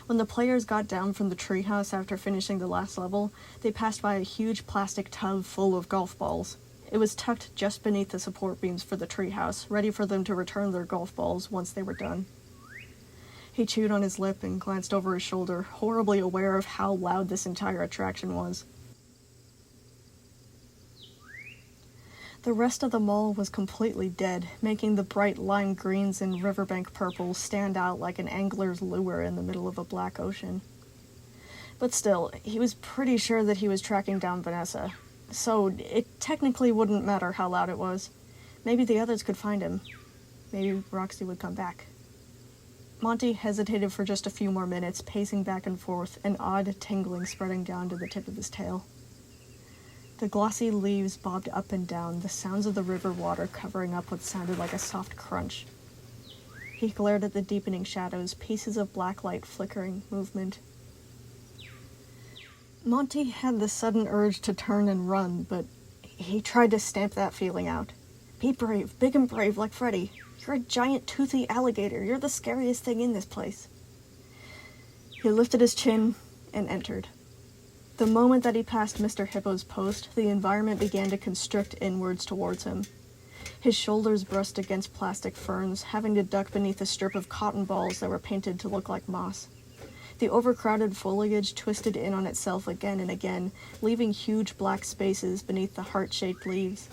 When the players got down from the treehouse after finishing the last level, they passed by a huge plastic tub full of golf balls. It was tucked just beneath the support beams for the treehouse, ready for them to return their golf balls once they were done. He chewed on his lip and glanced over his shoulder, horribly aware of how loud this entire attraction was. The rest of the mall was completely dead, making the bright lime greens and riverbank purples stand out like an angler's lure in the middle of a black ocean. But still, he was pretty sure that he was tracking down Vanessa, so it technically wouldn't matter how loud it was. Maybe the others could find him. Maybe Roxy would come back. Monty hesitated for just a few more minutes, pacing back and forth, an odd tingling spreading down to the tip of his tail. The glossy leaves bobbed up and down, the sounds of the river water covering up what sounded like a soft crunch. He glared at the deepening shadows, pieces of black light flickering, movement. Monty had the sudden urge to turn and run, but he tried to stamp that feeling out. Be brave, big and brave like Freddy. You're a giant toothy alligator. You're the scariest thing in this place. He lifted his chin and entered. The moment that he passed Mr. Hippo's post, the environment began to constrict inwards towards him. His shoulders brushed against plastic ferns, having to duck beneath a strip of cotton balls that were painted to look like moss. The overcrowded foliage twisted in on itself again and again, leaving huge black spaces beneath the heart-shaped leaves.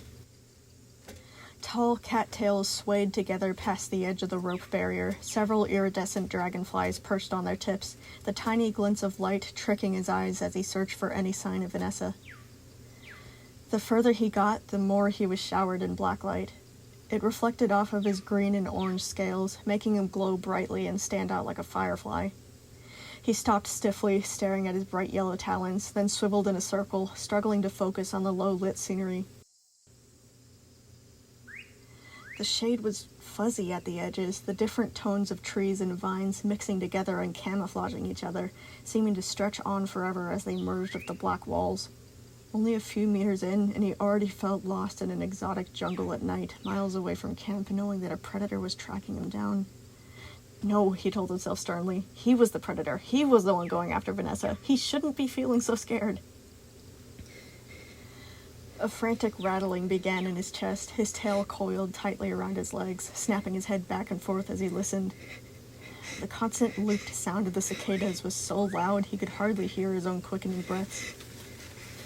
Tall cattails swayed together past the edge of the rope barrier, several iridescent dragonflies perched on their tips, the tiny glints of light tricking his eyes as he searched for any sign of Vanessa. The further he got, the more he was showered in black light. It reflected off of his green and orange scales, making him glow brightly and stand out like a firefly. He stopped stiffly, staring at his bright yellow talons, then swiveled in a circle, struggling to focus on the low-lit scenery. The shade was fuzzy at the edges, the different tones of trees and vines mixing together and camouflaging each other, seeming to stretch on forever as they merged with the black walls. Only a few meters in, and he already felt lost in an exotic jungle at night, miles away from camp, knowing that a predator was tracking him down. No, he told himself sternly. He was the predator. He was the one going after Vanessa. He shouldn't be feeling so scared. A frantic rattling began in his chest, his tail coiled tightly around his legs, snapping his head back and forth as he listened. The constant looped sound of the cicadas was so loud he could hardly hear his own quickening breaths.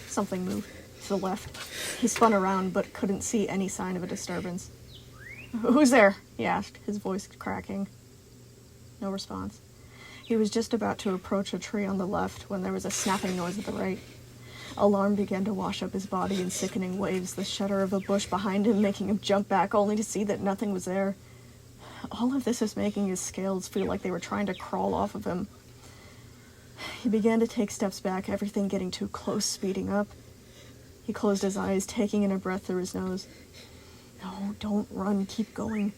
Something moved, to the left. He spun around, but couldn't see any sign of a disturbance. "Who's there?" he asked, his voice cracking. No response. He was just about to approach a tree on the left when there was a snapping noise at the right. Alarm began to wash up his body in sickening waves, the shudder of a bush behind him making him jump back only to see that nothing was there. All of this was making his scales feel like they were trying to crawl off of him. He began to take steps back, everything getting too close, speeding up. He closed his eyes, taking in a breath through his nose. No, don't run, keep going.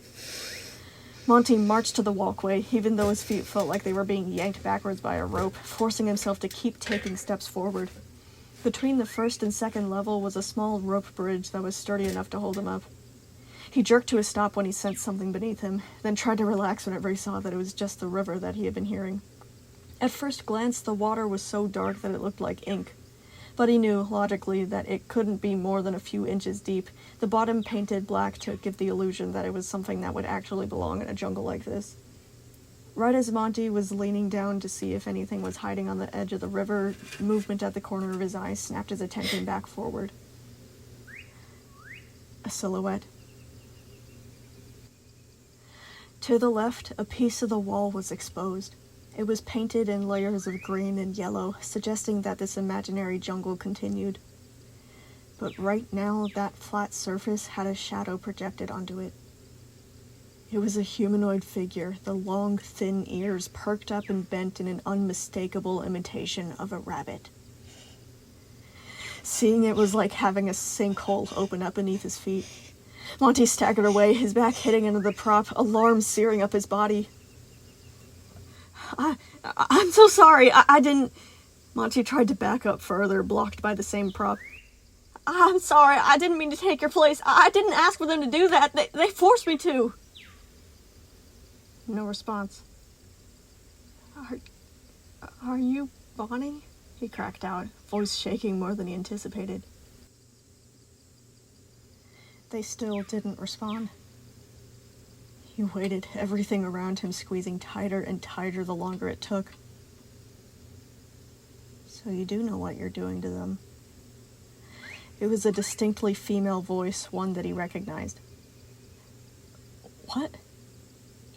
Monty marched to the walkway, even though his feet felt like they were being yanked backwards by a rope, forcing himself to keep taking steps forward. Between the first and second level was a small rope bridge that was sturdy enough to hold him up. He jerked to a stop when he sensed something beneath him, then tried to relax whenever he saw that it was just the river that he had been hearing. At first glance, the water was so dark that it looked like ink. But he knew, logically, that it couldn't be more than a few inches deep, the bottom painted black to give the illusion that it was something that would actually belong in a jungle like this. Right as Monty was leaning down to see if anything was hiding on the edge of the river, movement at the corner of his eye snapped his attention back forward. A silhouette. To the left, a piece of the wall was exposed. It was painted in layers of green and yellow, suggesting that this imaginary jungle continued. But right now, that flat surface had a shadow projected onto it. It was a humanoid figure, the long, thin ears perked up and bent in an unmistakable imitation of a rabbit. Seeing it was like having a sinkhole open up beneath his feet. Monty staggered away, his back hitting into the prop, alarm searing up his body. I'm so sorry, I didn't... Monty tried to back up further, blocked by the same prop. I'm sorry, I didn't mean to take your place. I didn't ask for them to do that. They forced me to. No response. Are you Bonnie? He cracked out, voice shaking more than he anticipated. They still didn't respond. He waited, everything around him squeezing tighter and tighter the longer it took. So you do know what you're doing to them. It was a distinctly female voice, one that he recognized. What?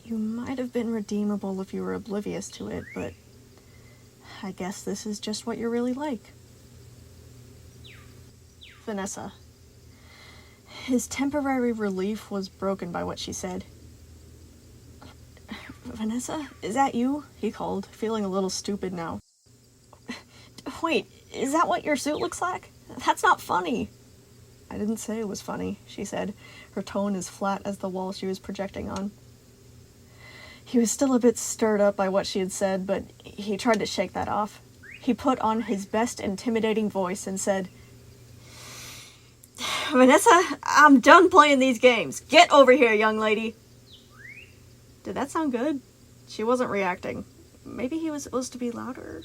You might have been redeemable if you were oblivious to it, but I guess this is just what you're really like. Vanessa. His temporary relief was broken by what she said. Vanessa, is that you? He called, feeling a little stupid now. Wait, is that what your suit looks like? That's not funny. I didn't say it was funny, she said, her tone as flat as the wall she was projecting on. He was still a bit stirred up by what she had said, but he tried to shake that off. He put on his best intimidating voice and said, Vanessa, I'm done playing these games. Get over here, young lady. Did that sound good? She wasn't reacting. Maybe he was supposed to be louder?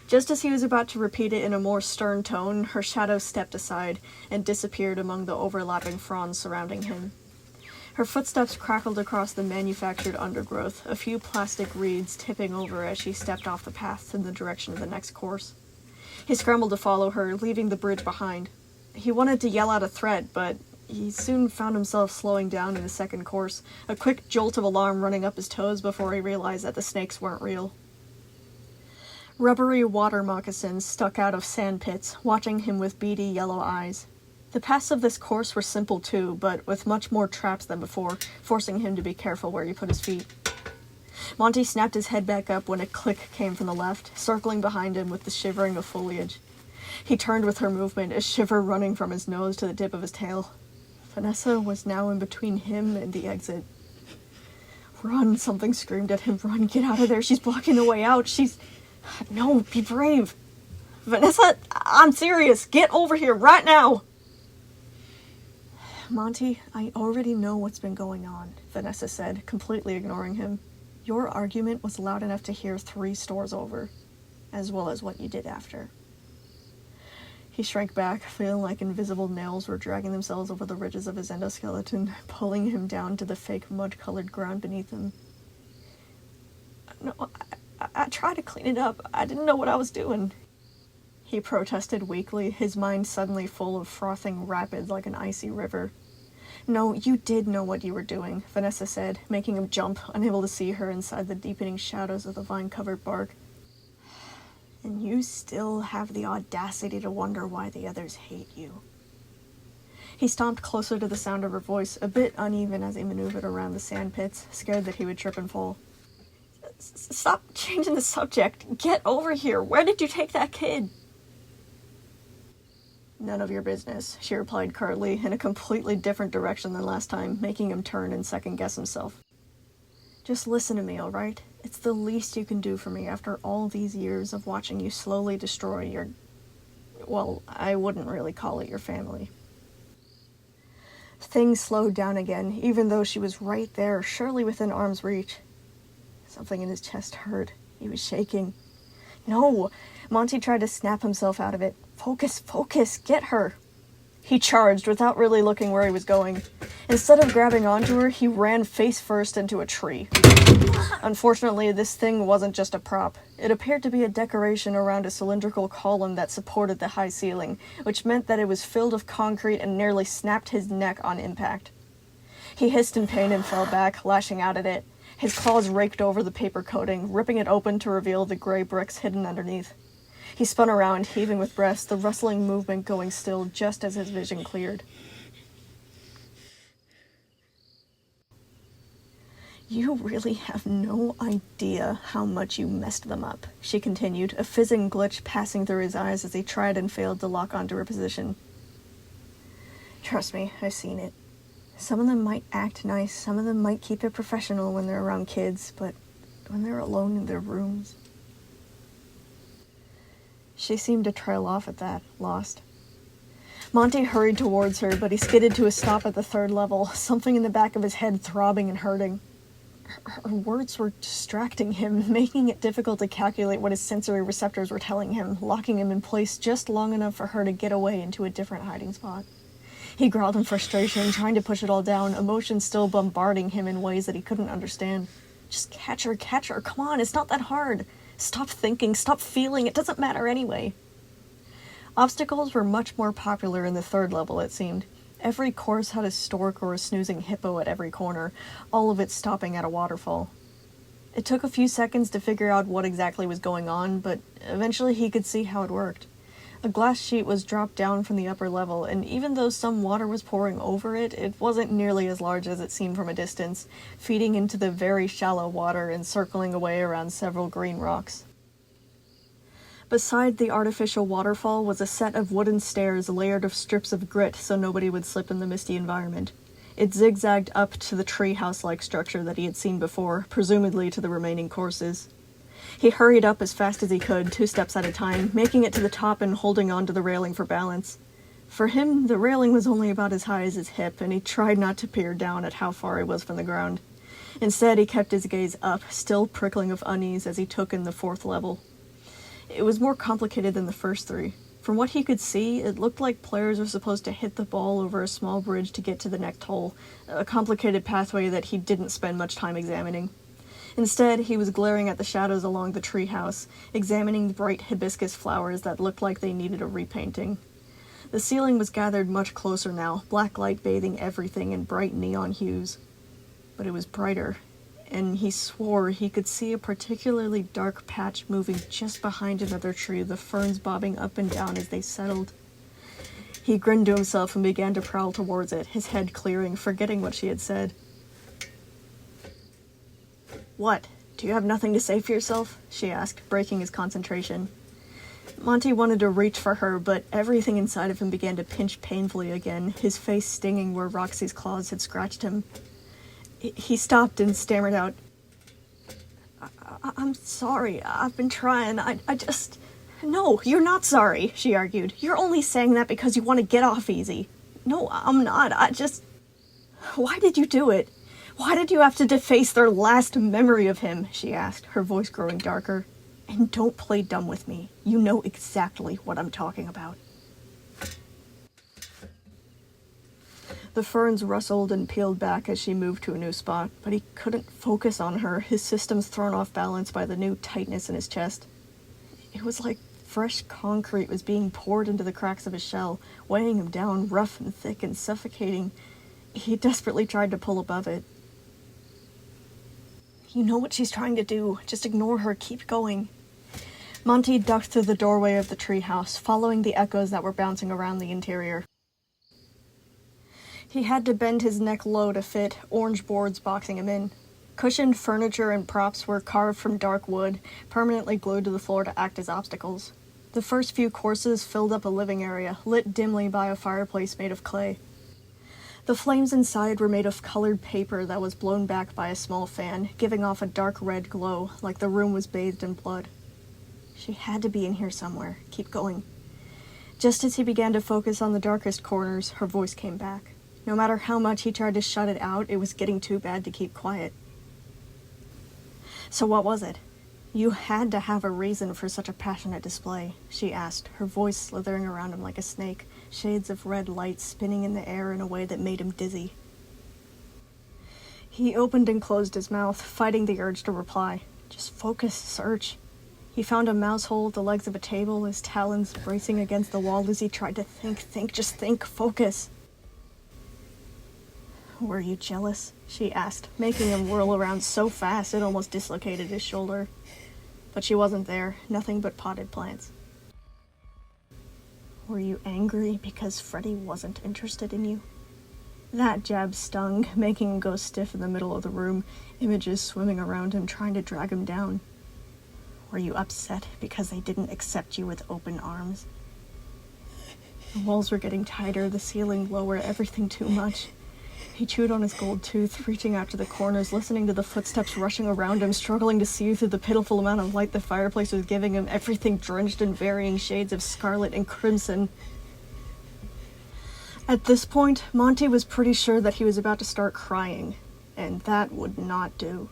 Just as he was about to repeat it in a more stern tone, her shadow stepped aside and disappeared among the overlapping fronds surrounding him. Her footsteps crackled across the manufactured undergrowth, a few plastic reeds tipping over as she stepped off the path in the direction of the next course. He scrambled to follow her, leaving the bridge behind. He wanted to yell out a threat, but he soon found himself slowing down in his second course, a quick jolt of alarm running up his toes before he realized that the snakes weren't real. Rubbery water moccasins stuck out of sand pits, watching him with beady yellow eyes. The paths of this course were simple too, but with much more traps than before, forcing him to be careful where he put his feet. Monty snapped his head back up when a click came from the left, circling behind him with the shivering of foliage. He turned with her movement, a shiver running from his nose to the tip of his tail. Vanessa was now in between him and the exit. Run, something screamed at him. Run, get out of there, she's blocking the way out, No, be brave. Vanessa, I'm serious, get over here right now. Monty, I already know what's been going on, Vanessa said, completely ignoring him. Your argument was loud enough to hear 3 stores over, as well as what you did after. He shrank back, feeling like invisible nails were dragging themselves over the ridges of his endoskeleton, pulling him down to the fake mud-colored ground beneath him. No, I tried to clean it up. I didn't know what I was doing. He protested weakly, his mind suddenly full of frothing rapids like an icy river. No, you did know what you were doing, Vanessa said, making him jump, unable to see her inside the deepening shadows of the vine-covered bark. And you still have the audacity to wonder why the others hate you. He stomped closer to the sound of her voice, a bit uneven as he maneuvered around the sand pits, scared that he would trip and fall. Stop changing the subject. Get over here. Where did you take that kid? None of your business, she replied curtly, in a completely different direction than last time, making him turn and second-guess himself. Just listen to me, all right? It's the least you can do for me after all these years of watching you slowly destroy your... Well, I wouldn't really call it your family. Things slowed down again, even though she was right there, surely within arm's reach. Something in his chest hurt. He was shaking. No! Monty tried to snap himself out of it. Focus, focus, get her! He charged without really looking where he was going. Instead of grabbing onto her, he ran face first into a tree. Unfortunately, this thing wasn't just a prop. It appeared to be a decoration around a cylindrical column that supported the high ceiling, which meant that it was filled with concrete and nearly snapped his neck on impact. He hissed in pain and fell back, lashing out at it. His claws raked over the paper coating, ripping it open to reveal the gray bricks hidden underneath. He spun around, heaving with breath, the rustling movement going still just as his vision cleared. You really have no idea how much you messed them up, she continued, a fizzing glitch passing through his eyes as he tried and failed to lock onto her position. Trust me, I've seen it. Some of them might act nice, some of them might keep it professional when they're around kids, but when they're alone in their rooms... She seemed to trail off at that, lost. Monty hurried towards her, but he skidded to a stop at the third level, something in the back of his head throbbing and hurting. Her words were distracting him, making it difficult to calculate what his sensory receptors were telling him, locking him in place just long enough for her to get away into a different hiding spot. He growled in frustration, trying to push it all down, emotions still bombarding him in ways that he couldn't understand. Just catch her, come on, it's not that hard. Stop thinking, stop feeling, it doesn't matter anyway. Obstacles were much more popular in the third level, it seemed. Every course had a stork or a snoozing hippo at every corner, all of it stopping at a waterfall. It took a few seconds to figure out what exactly was going on, but eventually he could see how it worked. A glass sheet was dropped down from the upper level, and even though some water was pouring over it, it wasn't nearly as large as it seemed from a distance, feeding into the very shallow water and circling away around several green rocks. Beside the artificial waterfall was a set of wooden stairs layered of strips of grit so nobody would slip in the misty environment. It zigzagged up to the treehouse-like structure that he had seen before, presumably to the remaining courses. He hurried up as fast as he could, 2 steps at a time, making it to the top and holding on to the railing for balance. For him, the railing was only about as high as his hip, and he tried not to peer down at how far he was from the ground. Instead, he kept his gaze up, still prickling of unease as he took in the 4th level. It was more complicated than the first 3. From what he could see, it looked like players were supposed to hit the ball over a small bridge to get to the next hole, a complicated pathway that he didn't spend much time examining. Instead, he was glaring at the shadows along the treehouse, examining the bright hibiscus flowers that looked like they needed a repainting. The ceiling was gathered much closer now, black light bathing everything in bright neon hues. But it was brighter, and he swore he could see a particularly dark patch moving just behind another tree, the ferns bobbing up and down as they settled. He grinned to himself and began to prowl towards it, his head clearing, forgetting what she had said. "What? Do you have nothing to say for yourself?" she asked, breaking his concentration. Monty wanted to reach for her, but everything inside of him began to pinch painfully again, his face stinging where Roxy's claws had scratched him. He stopped and stammered out, I'm sorry, I've been trying, I just... No, you're not sorry, she argued. You're only saying that because you want to get off easy. No, I'm not, Why did you do it? Why did you have to deface their last memory of him? She asked, her voice growing darker. And don't play dumb with me. You know exactly what I'm talking about. The ferns rustled and peeled back as she moved to a new spot, but he couldn't focus on her, his systems thrown off balance by the new tightness in his chest. It was like fresh concrete was being poured into the cracks of his shell, weighing him down, rough and thick and suffocating. He desperately tried to pull above it. You know what she's trying to do. Just ignore her. Keep going. Monty ducked through the doorway of the treehouse, following the echoes that were bouncing around the interior. He had to bend his neck low to fit, orange boards boxing him in. Cushioned furniture and props were carved from dark wood, permanently glued to the floor to act as obstacles. The first few courses filled up a living area, lit dimly by a fireplace made of clay. The flames inside were made of colored paper that was blown back by a small fan, giving off a dark red glow, like the room was bathed in blood. She had to be in here somewhere. Keep going. Just as he began to focus on the darkest corners, her voice came back. No matter how much he tried to shut it out, it was getting too bad to keep quiet. So what was it? "You had to have a reason for such a passionate display," she asked, her voice slithering around him like a snake, shades of red light spinning in the air in a way that made him dizzy. He opened and closed his mouth, fighting the urge to reply. Just focus, search. He found a mouse hole at the legs of a table, his talons bracing against the wall as he tried to think, just think, focus. "Were you jealous?" she asked, making him whirl around so fast it almost dislocated his shoulder. But she wasn't there, nothing but potted plants. "Were you angry because Freddy wasn't interested in you?" That jab stung, making him go stiff in the middle of the room, images swimming around him, trying to drag him down. "Were you upset because they didn't accept you with open arms?" The walls were getting tighter, the ceiling lower, everything too much. He chewed on his gold tooth, reaching out to the corners, listening to the footsteps rushing around him, struggling to see through the pitiful amount of light the fireplace was giving him, everything drenched in varying shades of scarlet and crimson. At this point, Monty was pretty sure that he was about to start crying, and that would not do.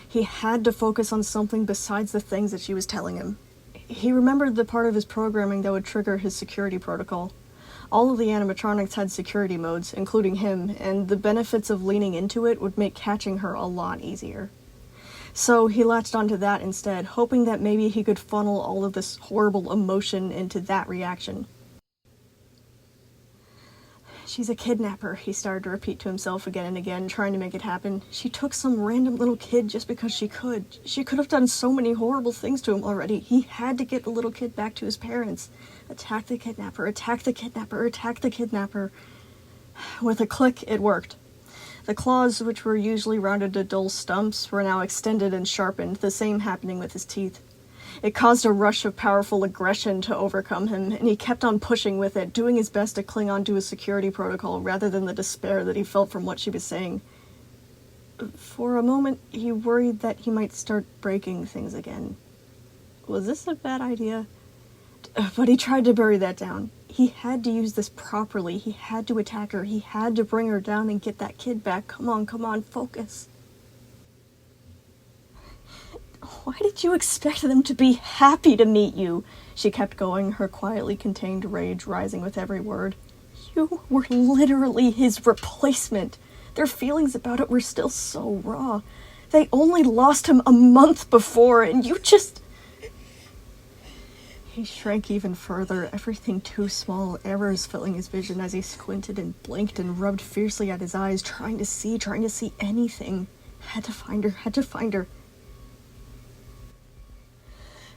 He had to focus on something besides the things that she was telling him. He remembered the part of his programming that would trigger his security protocol. All of the animatronics had security modes, including him, and the benefits of leaning into it would make catching her a lot easier. So he latched onto that instead, hoping that maybe he could funnel all of this horrible emotion into that reaction. "She's a kidnapper," he started to repeat to himself again and again, trying to make it happen. "She took some random little kid just because she could. She could have done so many horrible things to him already. He had to get the little kid back to his parents. Attack the kidnapper, attack the kidnapper, attack the kidnapper." With a click, it worked. The claws, which were usually rounded to dull stumps, were now extended and sharpened, the same happening with his teeth. It caused a rush of powerful aggression to overcome him, and he kept on pushing with it, doing his best to cling on to his security protocol rather than the despair that he felt from what she was saying. For a moment, he worried that he might start breaking things again. Was this a bad idea? But he tried to bury that down. He had to use this properly. He had to attack her. He had to bring her down and get that kid back. Come on, focus. "Why did you expect them to be happy to meet you?" She kept going, her quietly contained rage rising with every word. "You were literally his replacement. Their feelings about it were still so raw. They only lost him a month before, and you just..." He shrank even further, everything too small, errors filling his vision as he squinted and blinked and rubbed fiercely at his eyes, trying to see anything. Had to find her.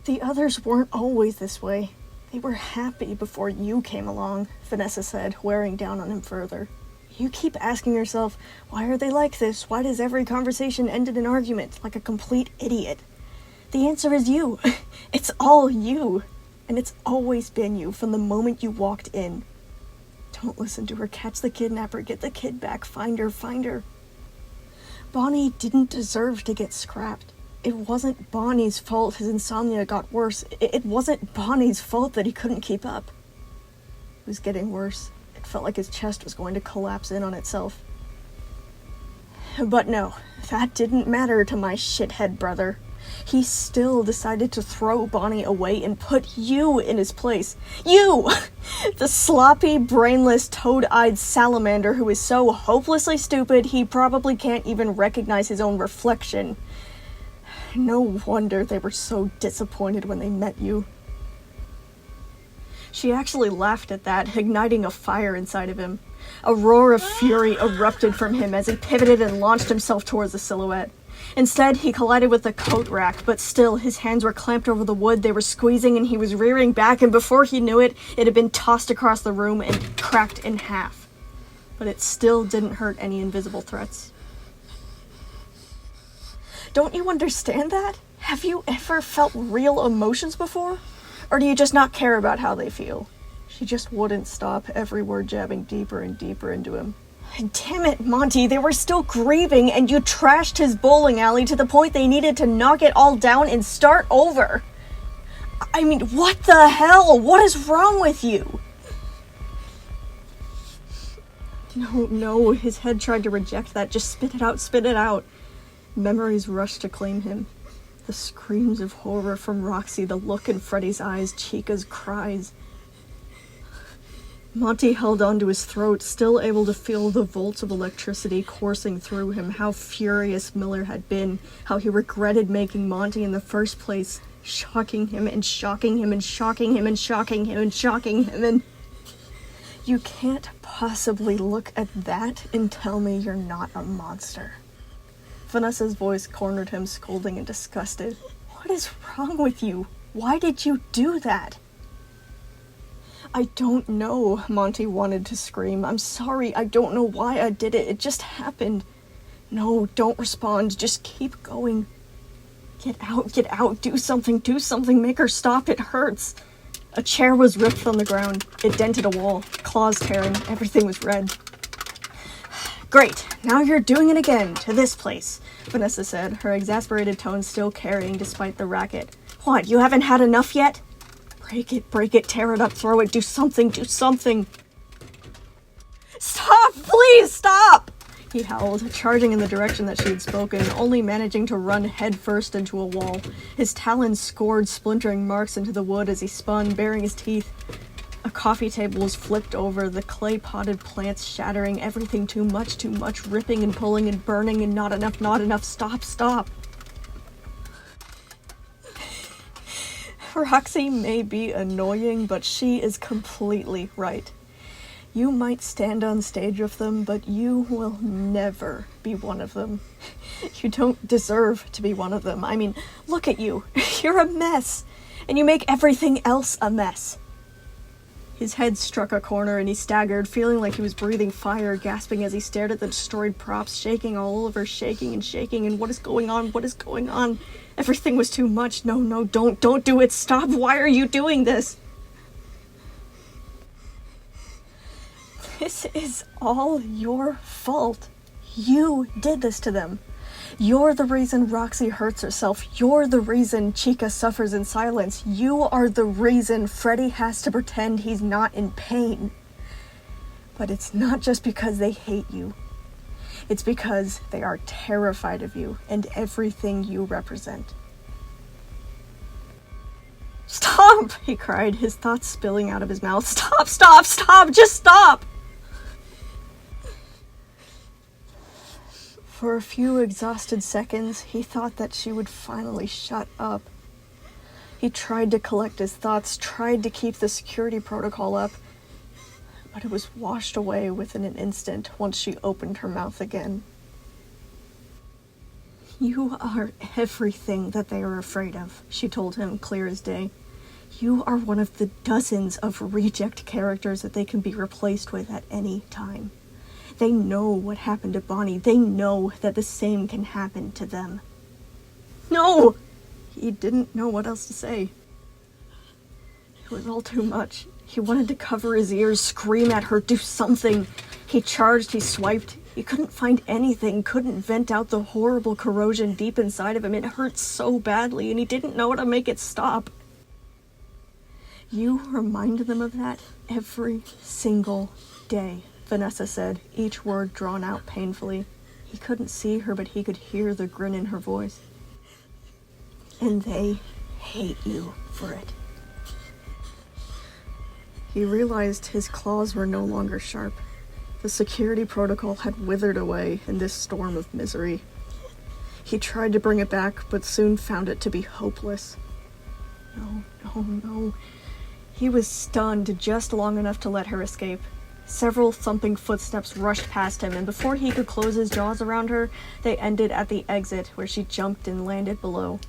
"The others weren't always this way. They were happy before you came along," Vanessa said, wearing down on him further. "You keep asking yourself, why are they like this? Why does every conversation end in an argument, like a complete idiot? The answer is you. It's all you. And it's always been you from the moment you walked in. Don't listen to her. Catch the kidnapper. Get the kid back. Find her. Bonnie didn't deserve to get scrapped. It wasn't Bonnie's fault his insomnia got worse. It wasn't Bonnie's fault that he couldn't keep up. It was getting worse. It felt like his chest was going to collapse in on itself. But no, that didn't matter to my shithead brother. He still decided to throw Bonnie away and put you in his place. You! The sloppy, brainless, toad-eyed salamander who is so hopelessly stupid he probably can't even recognize his own reflection. No wonder they were so disappointed when they met you. She actually laughed at that, igniting a fire inside of him. A roar of fury erupted from him as he pivoted and launched himself towards the silhouette. Instead, he collided with the coat rack, but still, his hands were clamped over the wood, they were squeezing, and he was rearing back, and before he knew it, it had been tossed across the room and cracked in half. But it still didn't hurt any invisible threats. Don't you understand that? Have you ever felt real emotions before? Or do you just not care about how they feel? She just wouldn't stop, every word jabbing deeper and deeper into him. And damn it, Monty, they were still grieving, and you trashed his bowling alley to the point they needed to knock it all down and start over. I mean, what the hell? What is wrong with you? No, his head tried to reject that. Just spit it out. Memories rushed to claim him. The screams of horror from Roxy, the look in Freddy's eyes, Chica's cries. Monty held onto his throat, still able to feel the volts of electricity coursing through him, how furious Miller had been, how he regretted making Monty in the first place, shocking him and shocking him and shocking him and shocking him and shocking him and... You can't possibly look at that and tell me you're not a monster. Vanessa's voice cornered him, scolding and disgusted. What is wrong with you? Why did you do that? I don't know, Monty wanted to scream. I'm sorry, I don't know why I did it. It just happened. No, don't respond. Just keep going. Get out, do something, make her stop, it hurts. A chair was ripped from the ground. It dented a wall, claws tearing, everything was red. Great, now you're doing it again, to this place, Vanessa said, her exasperated tone still carrying despite the racket. What, you haven't had enough yet? Break it, tear it up, throw it, do something. Stop, please, stop! He howled, charging in the direction that she had spoken, only managing to run headfirst into a wall. His talons scored splintering marks into the wood as he spun, baring his teeth. A coffee table was flipped over, the clay-potted plants shattering, everything too much, ripping and pulling and burning and not enough, stop. Roxy may be annoying, but she is completely right. You might stand on stage with them, but you will never be one of them. You don't deserve to be one of them. I mean, look at you. You're a mess, and you make everything else a mess. His head struck a corner and he staggered, feeling like he was breathing fire, gasping as he stared at the destroyed props, shaking all over, shaking, and what is going on? Everything was too much. No, don't do it. Stop. Why are you doing this? This is all your fault. You did this to them. You're the reason Roxy hurts herself. You're the reason Chica suffers in silence. You are the reason Freddy has to pretend he's not in pain. But it's not just because they hate you. It's because they are terrified of you and everything you represent. Stop! He cried, his thoughts spilling out of his mouth. Stop! Just stop! For a few exhausted seconds, he thought that she would finally shut up. He tried to collect his thoughts, tried to keep the security protocol up, but it was washed away within an instant once she opened her mouth again. You are everything that they are afraid of, she told him, clear as day. You are one of the dozens of reject characters that they can be replaced with at any time. They know what happened to Bonnie. They know that the same can happen to them. No! He didn't know what else to say. It was all too much. He wanted to cover his ears, scream at her, do something. He charged, he swiped. He couldn't find anything, couldn't vent out the horrible corrosion deep inside of him. It hurt so badly, and he didn't know how to make it stop. You remind them of that every single day, Vanessa said, each word drawn out painfully. He couldn't see her, but he could hear the grin in her voice. And they hate you for it. He realized his claws were no longer sharp. The security protocol had withered away in this storm of misery. He tried to bring it back, but soon found it to be hopeless. No. He was stunned just long enough to let her escape. Several thumping footsteps rushed past him, and before he could close his jaws around her, they ended at the exit, where she jumped and landed below.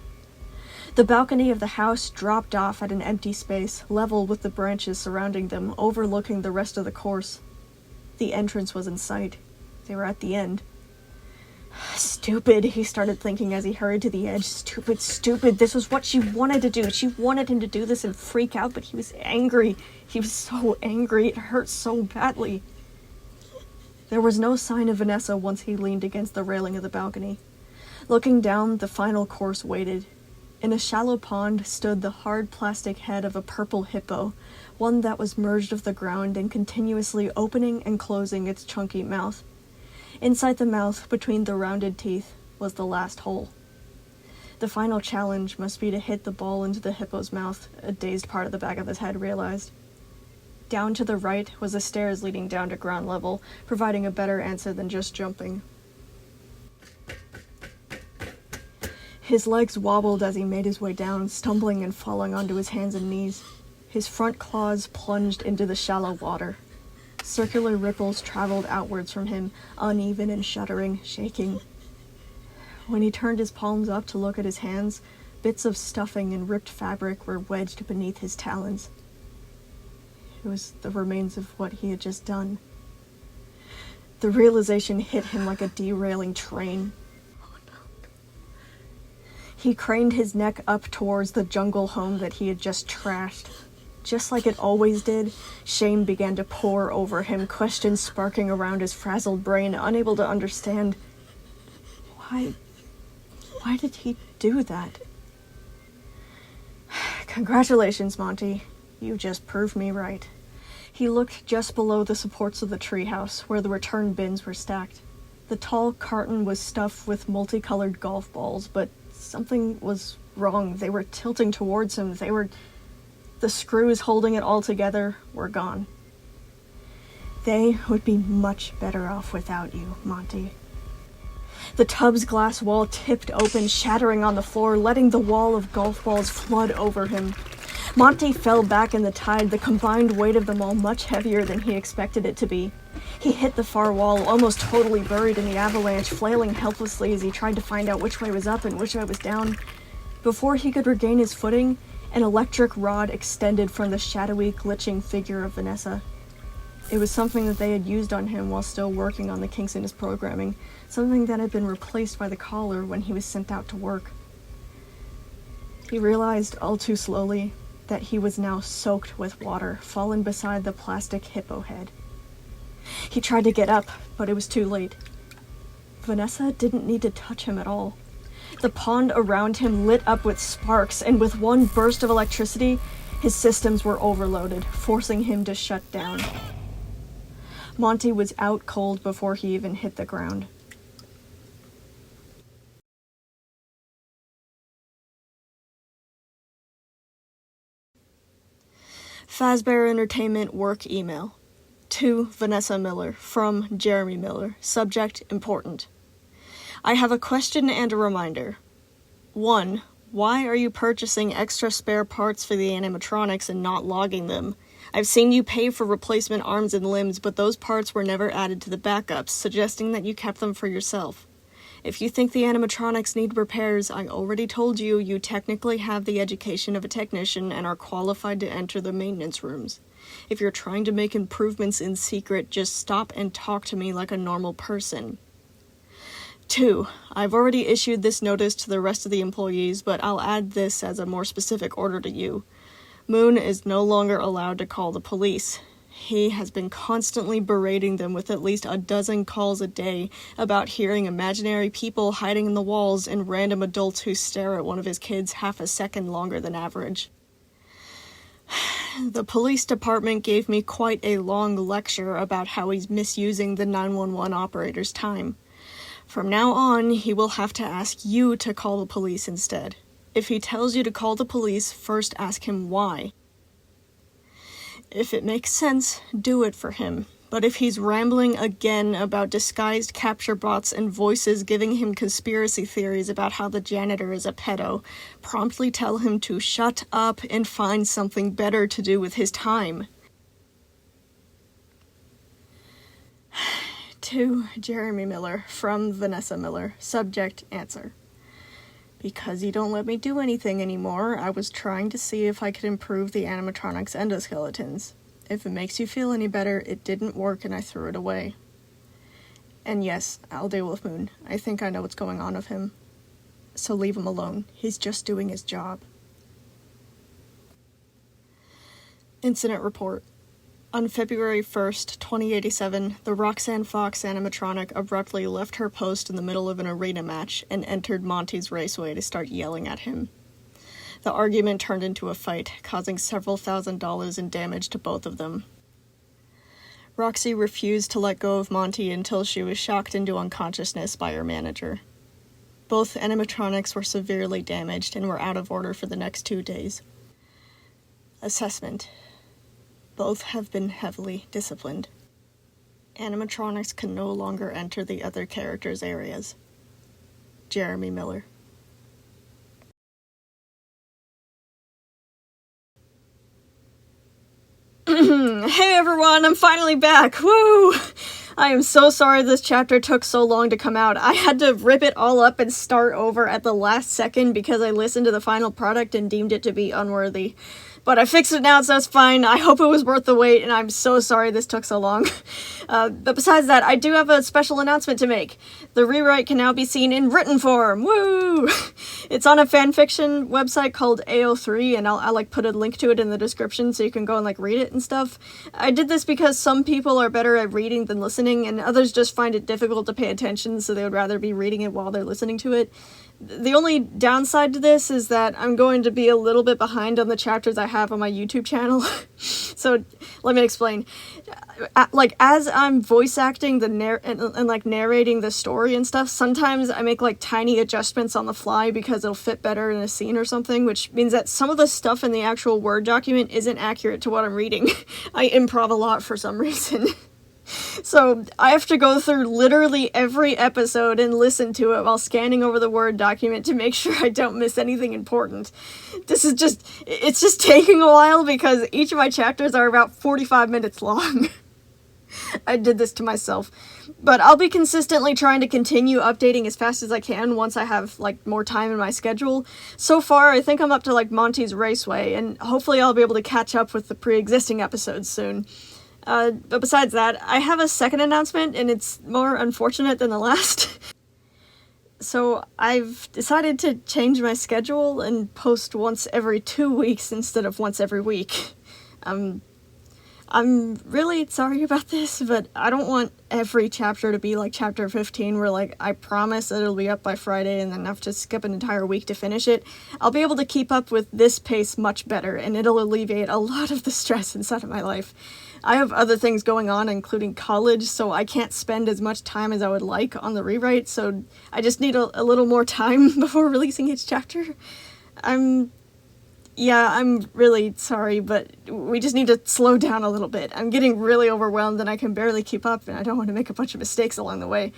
The balcony of the house dropped off at an empty space, level with the branches surrounding them, overlooking the rest of the course. The entrance was in sight. They were at the end. Stupid, he started thinking as he hurried to the edge. Stupid. This was what she wanted to do. She wanted him to do this and freak out, but he was angry. He was so angry. It hurt so badly. There was no sign of Vanessa once he leaned against the railing of the balcony. Looking down, the final course waited. In a shallow pond stood the hard plastic head of a purple hippo, one that was merged with the ground and continuously opening and closing its chunky mouth. Inside the mouth, between the rounded teeth, was the last hole. The final challenge must be to hit the ball into the hippo's mouth, a dazed part of the back of his head realized. Down to the right was the stairs leading down to ground level, providing a better answer than just jumping. His legs wobbled as he made his way down, stumbling and falling onto his hands and knees. His front claws plunged into the shallow water. Circular ripples traveled outwards from him, uneven and shuddering, shaking. When he turned his palms up to look at his hands, bits of stuffing and ripped fabric were wedged beneath his talons. It was the remains of what he had just done. The realization hit him like a derailing train. He craned his neck up towards the jungle home that he had just trashed. Just like it always did, shame began to pour over him, questions sparking around his frazzled brain, unable to understand. Why did he do that? Congratulations, Monty. You just proved me right. He looked just below the supports of the treehouse, where the return bins were stacked. The tall carton was stuffed with multicolored golf balls, but something was wrong. They were tilting towards him. The screws holding it all together were gone. They would be much better off without you, Monty. The tub's glass wall tipped open, shattering on the floor, letting the wall of golf balls flood over him. Monty fell back in the tide, the combined weight of them all much heavier than he expected it to be. He hit the far wall, almost totally buried in the avalanche, flailing helplessly as he tried to find out which way was up and which way was down. Before he could regain his footing, an electric rod extended from the shadowy, glitching figure of Vanessa. It was something that they had used on him while still working on the kinks in his programming, something that had been replaced by the collar when he was sent out to work. He realized all too slowly that he was now soaked with water, fallen beside the plastic hippo head. He tried to get up, but it was too late. Vanessa didn't need to touch him at all. The pond around him lit up with sparks, and with one burst of electricity, his systems were overloaded, forcing him to shut down. Monty was out cold before he even hit the ground. Fazbear Entertainment work email. To Vanessa Miller, from Jeremy Miller. Subject, important. I have a question and a reminder. 1. Why are you purchasing extra spare parts for the animatronics and not logging them? I've seen you pay for replacement arms and limbs, but those parts were never added to the backups, suggesting that you kept them for yourself. If you think the animatronics need repairs, I already told you you technically have the education of a technician and are qualified to enter the maintenance rooms. If you're trying to make improvements in secret, just stop and talk to me like a normal person. 2. I've already issued this notice to the rest of the employees, but I'll add this as a more specific order to you. Moon is no longer allowed to call the police. He has been constantly berating them with at least a dozen calls a day about hearing imaginary people hiding in the walls and random adults who stare at one of his kids half a second longer than average. The police department gave me quite a long lecture about how he's misusing the 911 operator's time. From now on, he will have to ask you to call the police instead. If he tells you to call the police, first ask him why. If it makes sense, do it for him. But if he's rambling again about disguised capture bots and voices giving him conspiracy theories about how the janitor is a pedo, promptly tell him to shut up and find something better to do with his time. To Jeremy Miller, from Vanessa Miller. Subject, answer. Because you don't let me do anything anymore, I was trying to see if I could improve the animatronics endoskeletons. If it makes you feel any better, it didn't work and I threw it away. And yes, I'll deal with Moon. I think I know what's going on with him. So leave him alone. He's just doing his job. Incident report. On February 1st, 2087, the Roxanne Fox animatronic abruptly left her post in the middle of an arena match and entered Monty's raceway to start yelling at him. The argument turned into a fight, causing several $1,000s in damage to both of them. Roxy refused to let go of Monty until she was shocked into unconsciousness by her manager. Both animatronics were severely damaged and were out of order for the next 2 days. Assessment. Both have been heavily disciplined. Animatronics can no longer enter the other characters' areas. Jeremy Miller. Hey everyone, I'm finally back! Woo! I am so sorry this chapter took so long to come out. I had to rip it all up and start over at the last second because I listened to the final product and deemed it to be unworthy. But I fixed it now, so that's fine. I hope it was worth the wait, and I'm so sorry this took so long. But besides that, I do have a special announcement to make. The rewrite can now be seen in written form. Woo! It's on a fanfiction website called AO3, and I'll put a link to it in the description so you can go and read it and stuff. I did this because some people are better at reading than listening, and others just find it difficult to pay attention, so they would rather be reading it while they're listening to it. The only downside to this is that I'm going to be a little bit behind on the chapters I have on my YouTube channel. So, let me explain. As I'm voice acting and narrating the story and stuff, sometimes I make tiny adjustments on the fly because it'll fit better in a scene or something, which means that some of the stuff in the actual Word document isn't accurate to what I'm reading. I improv a lot for some reason. So, I have to go through literally every episode and listen to it while scanning over the Word document to make sure I don't miss anything important. It's just taking a while because each of my chapters are about 45 minutes long. I did this to myself. But I'll be consistently trying to continue updating as fast as I can once I have, more time in my schedule. So far, I think I'm up to, Monty's Raceway, and hopefully I'll be able to catch up with the pre-existing episodes soon. But besides that, I have a second announcement, and it's more unfortunate than the last. So, I've decided to change my schedule and post once every 2 weeks instead of once every week. I'm really sorry about this, but I don't want every chapter to be like chapter 15 where I promise that it'll be up by Friday and then I have to skip an entire week to finish it. I'll be able to keep up with this pace much better, and it'll alleviate a lot of the stress inside of my life. I have other things going on, including college, so I can't spend as much time as I would like on the rewrite, so I just need a little more time before releasing each chapter. I'm really sorry, but we just need to slow down a little bit. I'm getting really overwhelmed and I can barely keep up, and I don't want to make a bunch of mistakes along the way.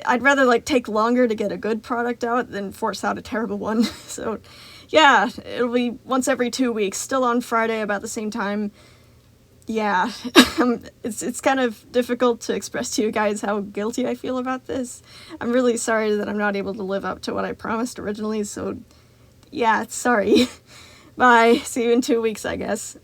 I'd rather take longer to get a good product out than force out a terrible one. So, yeah, it'll be once every 2 weeks, still on Friday about the same time. Yeah, it's kind of difficult to express to you guys how guilty I feel about this. I'm really sorry that I'm not able to live up to what I promised originally, so yeah, sorry. Bye, see you in 2 weeks, I guess.